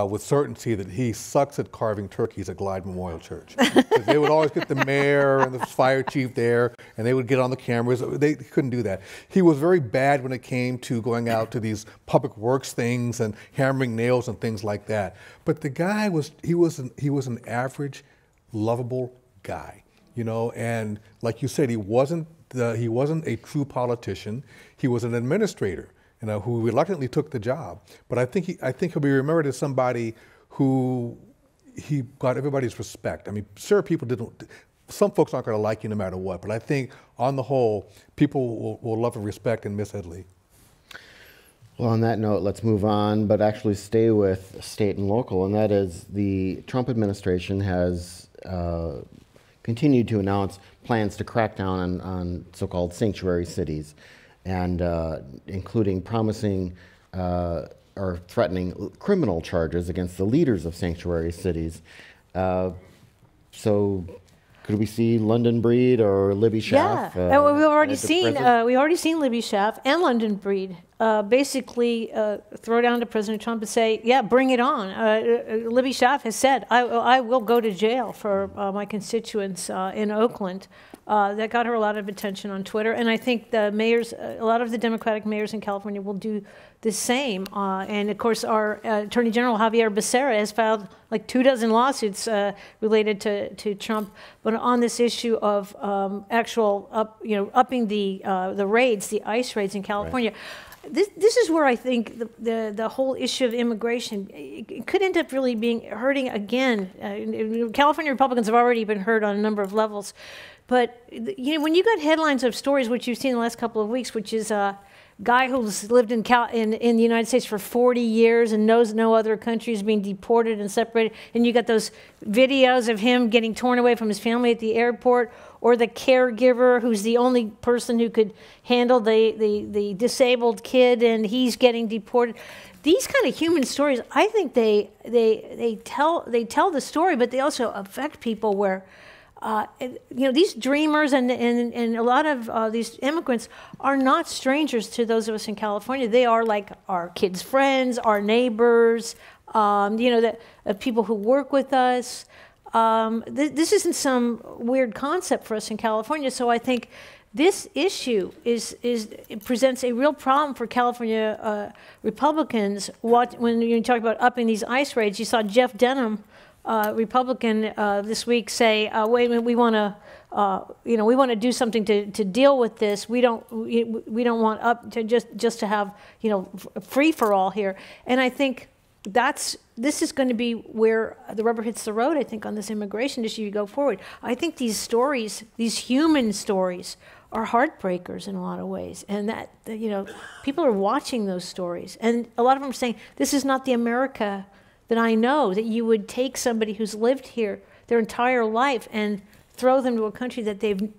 with certainty that he sucks at carving turkeys at Glide Memorial Church. Because they would always get the mayor and the fire chief there, and they would get on the cameras. They couldn't do that. He was very bad when it came to going out to these public works things and hammering nails and things like that. But the guy was an average, lovable guy, you know. And like you said, he wasn't a true politician. He was an administrator, you know, who reluctantly took the job. But I think he'll be remembered as somebody who he got everybody's respect. I mean, sure, some folks aren't going to like you no matter what, but I think on the whole, people will love and respect and miss Ed Lee.
Well, on that note, let's move on, but actually stay with state and local, and that is the Trump administration has continued to announce plans to crack down on so-called sanctuary cities, and including promising or threatening criminal charges against the leaders of sanctuary cities. So could we see London Breed or Libby Schaaf?
Yeah, we've already seen Libby Schaaf and London Breed basically throw down to President Trump and say, yeah, bring it on. Libby Schaaf has said, I will go to jail for my constituents in Oakland. That got her a lot of attention on Twitter, and I think the mayors, a lot of the Democratic mayors in California will do the same. And of course, our Attorney General Javier Becerra has filed like 24 lawsuits related to Trump, but on this issue of upping the raids, the ICE raids in California. Right. This is where I think the whole issue of immigration, it could end up really hurting again. California Republicans have already been hurt on a number of levels. But you know, when you got headlines of stories, which you've seen in the last couple of weeks, which is a guy who's lived in the United States for 40 years and knows no other country is being deported and separated, and you got those videos of him getting torn away from his family at the airport, or the caregiver who's the only person who could handle the disabled kid and he's getting deported. These kind of human stories, I think they tell the story, but they also affect people where. You know, these dreamers and a lot of these immigrants are not strangers to those of us in California. They are like our kids' friends, our neighbors, you know, the people who work with us. This isn't some weird concept for us in California. So I think this issue it presents a real problem for California Republicans. When you talk about upping these ICE raids, you saw Jeff Denham, Republican, this week say, "Wait a minute, we want to do something to deal with this. We don't want just to have free for all here." And I think this is going to be where the rubber hits the road. I think on this immigration issue, you go forward. I think these stories, these human stories, are heartbreakers in a lot of ways, and that people are watching those stories, and a lot of them are saying, "This is not the America that I know," that you would take somebody who's lived here their entire life and throw them to a country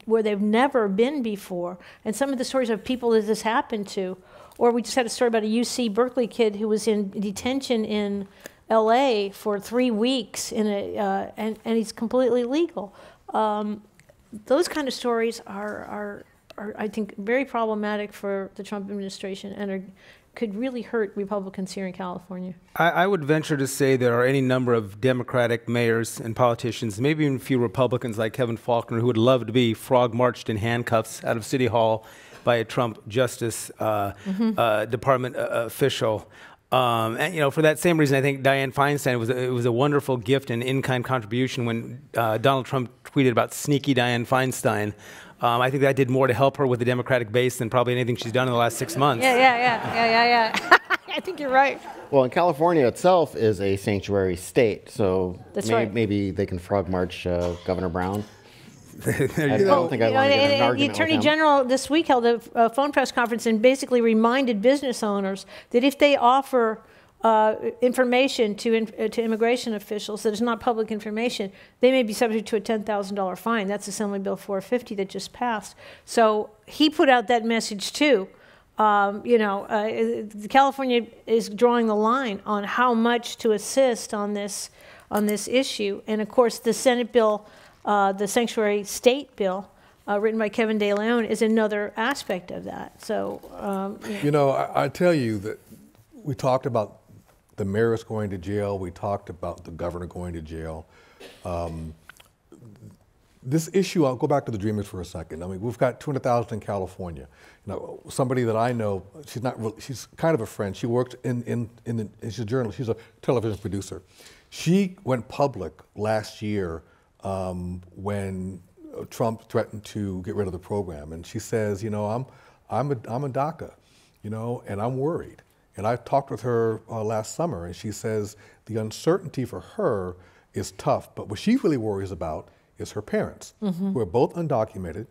where they've never been before. And some of the stories of people that this happened to, or we just had a story about a UC Berkeley kid who was in detention in LA for 3 weeks and he's completely legal. Those kind of stories are I think very problematic for the Trump administration and could really hurt Republicans here in California.
I would venture to say there are any number of Democratic mayors and politicians, maybe even a few Republicans like Kevin Faulconer, who would love to be frog-marched in handcuffs out of City Hall by a Trump Justice Department official. And for that same reason, I think Dianne Feinstein was a wonderful gift and in-kind contribution when Donald Trump tweeted about sneaky Dianne Feinstein. I think that did more to help her with the Democratic base than probably anything she's done in the last 6 months.
Yeah. I think you're right.
Well, and California itself is a sanctuary state, so
That's right.
maybe they can frog march Governor Brown. I
There
don't think I want to get in an
The
argument with
Attorney
him.
General this week held a phone press conference and basically reminded business owners that if they offer information to immigration officials that is not public information, they may be subject to a $10,000 fine. That's Assembly Bill 450 that just passed. So he put out that message too. California is drawing the line on how much to assist on this issue, and of course the Senate bill, the Sanctuary State bill, written by Kevin De Leon, is another aspect of that. So,
I tell you that we talked about the mayors going to jail. We talked about the governor going to jail. This issue, I'll go back to the Dreamers for a second. I mean, we've got 200,000 in California. Somebody that I know, she's kind of a friend. She worked she's a journalist, she's a television producer. She went public last year when Trump threatened to get rid of the program. And she says, I'm a DACA, and I'm worried. And I talked with her last summer, and she says the uncertainty for her is tough, but what she really worries about is her parents, who are both undocumented.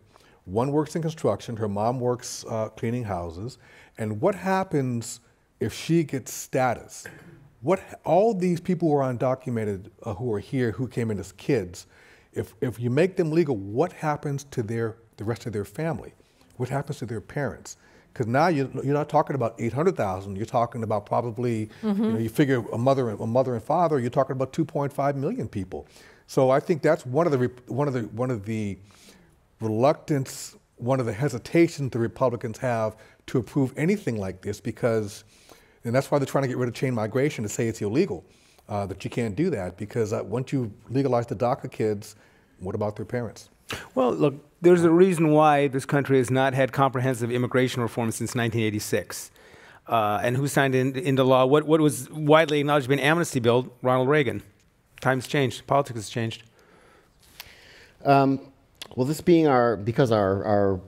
One works in construction, her mom works cleaning houses. And what happens if she gets status? All these people who are undocumented, who are here, who came in as kids, if you make them legal, what happens to the rest of their family? What happens to their parents? Because now you're not talking about 800,000. You're talking about probably, you figure a mother and father. You're talking about 2.5 million people. So I think that's one of the reluctance, one of the hesitations the Republicans have to approve anything like this, because, and that's why they're trying to get rid of chain migration, to say it's illegal, that you can't do that, because once you legalize the DACA kids, what about their parents?
Well, look, there's a reason why this country has not had comprehensive immigration reform since 1986. And who signed into law what was widely acknowledged to be an amnesty bill? Ronald Reagan. Times changed. Politics has changed.
Well, this being because our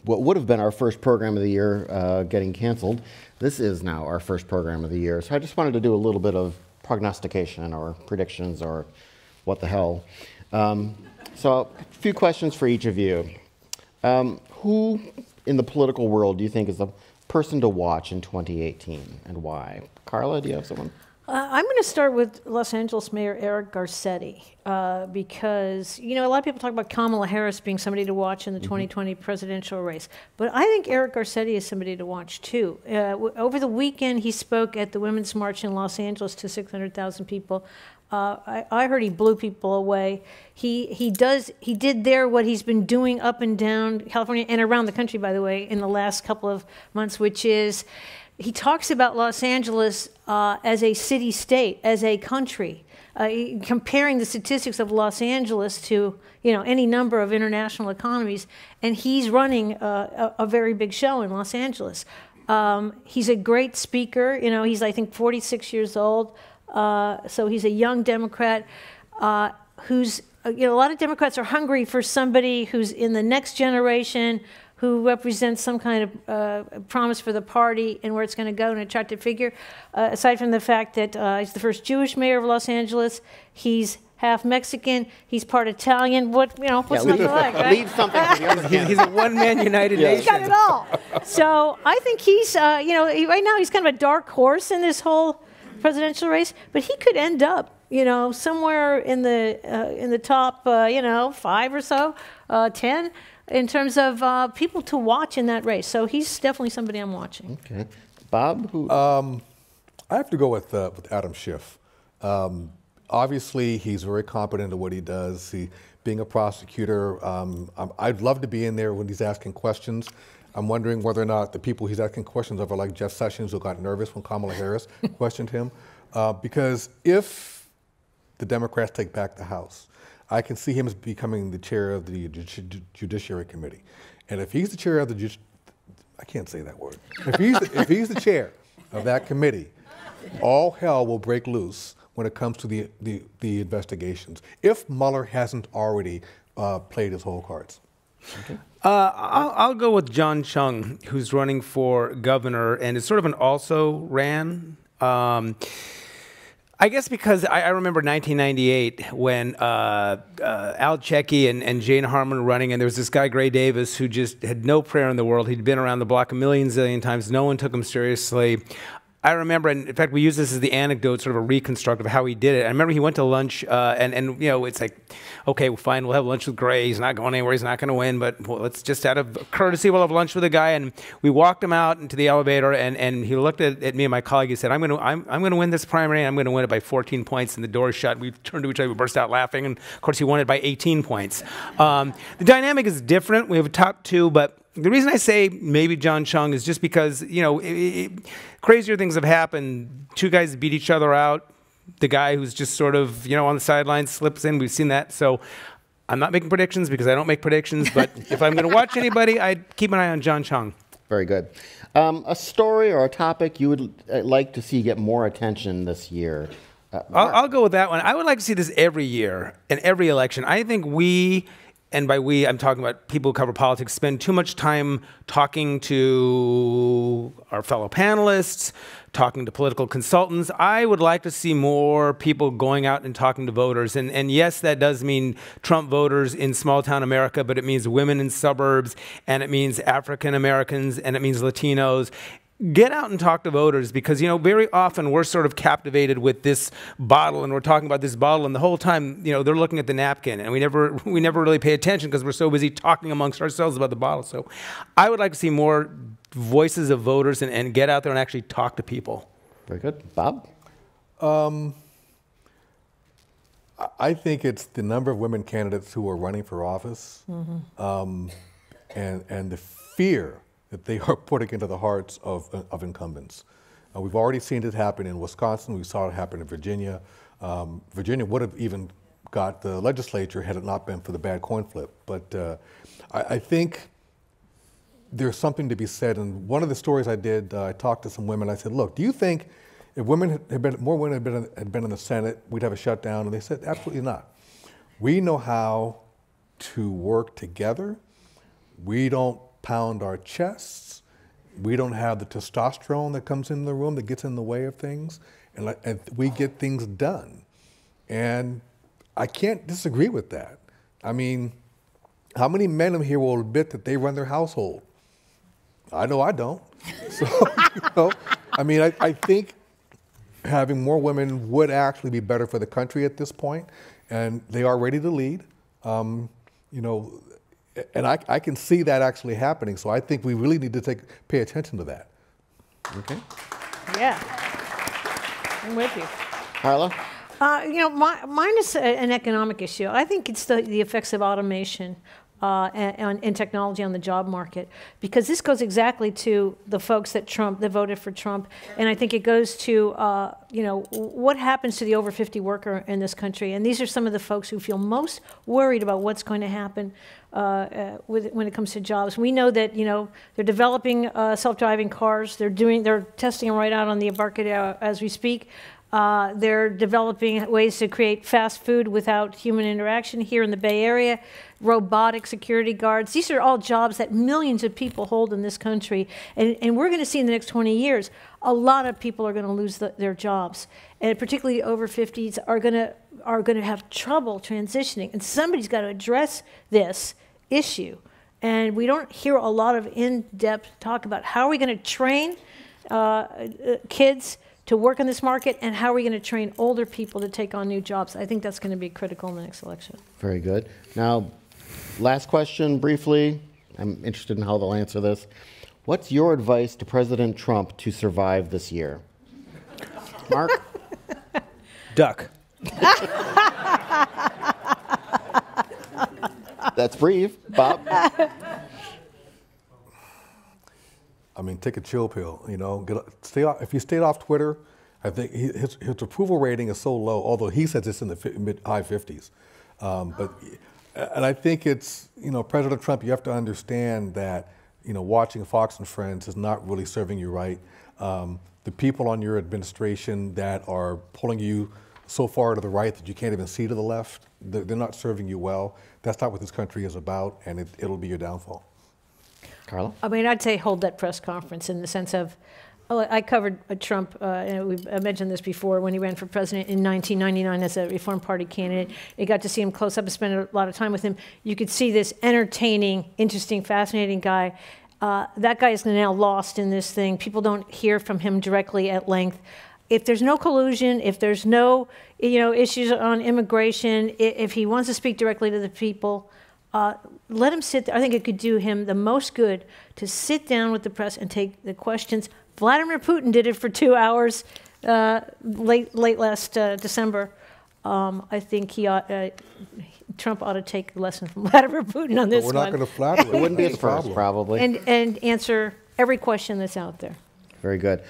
what would have been our first program of the year getting canceled, this is now our first program of the year. So I just wanted to do a little bit of prognostication or predictions or what the hell. So a few questions for each of you. Who in the political world do you think is the person to watch in 2018 and why? Carla, do you have someone?
I'm going to start with Los Angeles Mayor Eric Garcetti because, a lot of people talk about Kamala Harris being somebody to watch in the 2020 presidential race. But I think Eric Garcetti is somebody to watch, too. Over the weekend, he spoke at the Women's March in Los Angeles to 600,000 people. I heard he blew people away. He did there what he's been doing up and down California and around the country, by the way, in the last couple of months, which is he talks about Los Angeles as a city-state, as a country, comparing the statistics of Los Angeles to any number of international economies, and he's running a very big show in Los Angeles. He's a great speaker. He's, I think, 46 years old. So he's a young Democrat who's, a lot of Democrats are hungry for somebody who's in the next generation, who represents some kind of promise for the party and where it's going to go, an attractive figure. Aside from the fact that he's the first Jewish mayor of Los Angeles, he's half Mexican, he's part Italian. What's not to like, right?
Leave something for the other
He's a one-man united nation.
He's got it all. So I think he's, right now he's kind of a dark horse in this whole presidential race, but he could end up, somewhere in the top, 5 or so, 10, in terms of people to watch in that race. So he's definitely somebody I'm watching.
Okay, Bob. Who?
I have to go with Adam Schiff. Obviously, he's very competent at what he does. Being a prosecutor, I'd love to be in there when he's asking questions. I'm wondering whether or not the people he's asking questions of are like Jeff Sessions, who got nervous when Kamala Harris questioned him. Because if the Democrats take back the House, I can see him as becoming the chair of the Judiciary Committee. And if he's the chair of I can't say that word. If he's the chair of that committee, all hell will break loose when it comes to the investigations, if Mueller hasn't already played his whole cards.
Okay.
I'll go with John Chung, who's running for governor, and is sort of an also ran. I guess because I remember 1998 when Al Checkey and Jane Harman were running, and there was this guy, Gray Davis, who just had no prayer in the world. He'd been around the block a zillion times. No one took him seriously. I remember, and in fact, we use this as the anecdote, sort of a reconstruct of how he did it. I remember he went to lunch, and you know, it's like, okay, well, fine, we'll have lunch with Gray. He's not going anywhere. He's not going to win, but well, let's just out of courtesy, we'll have lunch with the guy. And we walked him out into the elevator, and he looked at me and my colleague. He said, I'm going to win this primary, and I'm going to win it by 14 points. And the door shut. We turned to each other, we burst out laughing, and of course, he won it by 18 points. The dynamic is different. We have a top two, but the reason I say maybe John Chung is just because, you know, crazier things have happened. Two guys beat each other out. The guy who's just sort of, you know, on the sidelines slips in. We've seen that. So I'm not making predictions because I don't make predictions. But if I'm going to watch anybody, I'd keep an eye on John Chung.
Very good. A story or a topic you would like to see get more attention this year?
I'll go with that one. I would like to see this every year in every election. I think we... and by we, I'm talking about people who cover politics, spend too much time talking to our fellow panelists, talking to political consultants. I would like to see more people going out and talking to voters. And yes, that does mean Trump voters in small town America, but it means women in suburbs, and it means African Americans, and it means Latinos. Get out and talk to voters, because, you know, very often we're sort of captivated with this bottle, and we're talking about this bottle, and the whole time, you know, they're looking at the napkin, and we never really pay attention because we're so busy talking amongst ourselves about the bottle. So I would like to see more voices of voters and get out there and actually talk to people.
Very good. Bob?
I think it's the number of women candidates who are running for office, and the fear that they are putting into the hearts of incumbents. We've already seen it happen in Wisconsin. We saw it happen in Virginia. Virginia would have even got the legislature had it not been for the bad coin flip. But I think there's something to be said. And one of the stories I did, I talked to some women. I said, look, do you think if more women had been in the Senate, we'd have a shutdown? And they said, absolutely not. We know how to work together. We don't pound our chests. We don't have the testosterone that comes in the room that gets in the way of things, and we get things done. And I can't disagree with that. I mean, how many men in here will admit that they run their household? I know I don't. So, you know, I mean, I think having more women would actually be better for the country at this point, and they are ready to lead. You know, and I can see that actually happening, so I think we really need to pay attention to that.
Okay.
Yeah, I'm with you.
Carla?
You know, mine is an economic issue. I think it's the effects of automation and technology on the job market, because this goes exactly to the folks that voted for Trump, and I think it goes to you know, what happens to the over 50 worker in this country, and these are some of the folks who feel most worried about what's going to happen when it comes to jobs. We know that, you know, they're developing self-driving cars. They're testing them right out on the market as we speak. They're developing ways to create fast food without human interaction here in the Bay Area. Robotic security guards. These are all jobs that millions of people hold in this country. And we're going to see in the next 20 years, a lot of people are going to lose their jobs. And particularly over 50s are going to have trouble transitioning. And somebody's got to address this issue. And we don't hear a lot of in-depth talk about how are we going to train kids to work in this market, and how are we going to train older people to take on new jobs. I think that's going to be critical in the next election.
Very good. Now, last question briefly. I'm interested in how they'll answer this. What's your advice to President Trump to survive this year? Mark?
Duck.
That's brief. Bob?
I mean, take a chill pill, you know. If you stayed off Twitter, I think his approval rating is so low, although he says it's in the high 50s. And I think it's, you know, President Trump, you have to understand that watching Fox and Friends is not really serving you right. The people on your administration that are pulling you so far to the right that you can't even see to the left, they're not serving you well. That's not what this country is about, and it'll be your downfall.
Carla?
I mean, I'd say hold that press conference in the sense of, I covered Trump, and I mentioned this before, when he ran for president in 1999 as a Reform Party candidate. You got to see him close up and spend a lot of time with him. You could see this entertaining, interesting, fascinating guy. That guy is now lost in this thing. People don't hear from him directly at length. If there's no collusion, if there's no issues on immigration, if he wants to speak directly to the people, let him sit there. I think it could do him the most good to sit down with the press and take the questions. Vladimir Putin did it for 2 hours late last December. I think Trump ought to take a lesson from Vladimir Putin on this one.
We're not going to flatter him.
It wouldn't be his first, probably.
And answer every question that's out there.
Very good.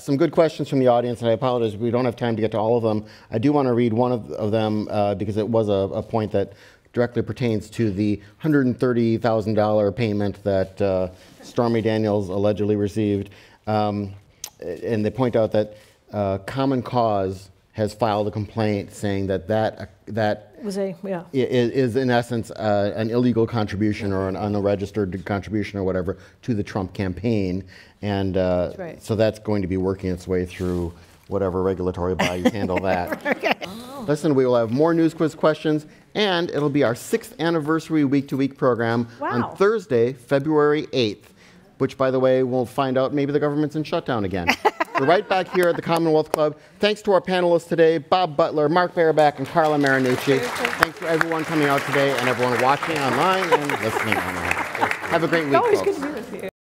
Some good questions from the audience, and I apologize, we don't have time to get to all of them. I do want to read one of them because it was a point that directly pertains to the $130,000 payment that Stormy Daniels allegedly received. And they point out that Common Cause has filed a complaint saying that is in essence an illegal contribution or an unregistered contribution or whatever to the Trump campaign, and so that's going to be working its way through whatever regulatory bodies handle that.
Okay.
Listen, we will have more News Quiz questions, and it'll be our 6th anniversary week-to-week program on Thursday, February 8th, which, by the way, we'll find out maybe the government's in shutdown again. We're right back here at the Commonwealth Club. Thanks to our panelists today, Bob Butler, Mark Baerback, and Carla Marinucci. Thanks for everyone coming out today and everyone watching online and listening online. Have a great week, folks.
Always good to be with you.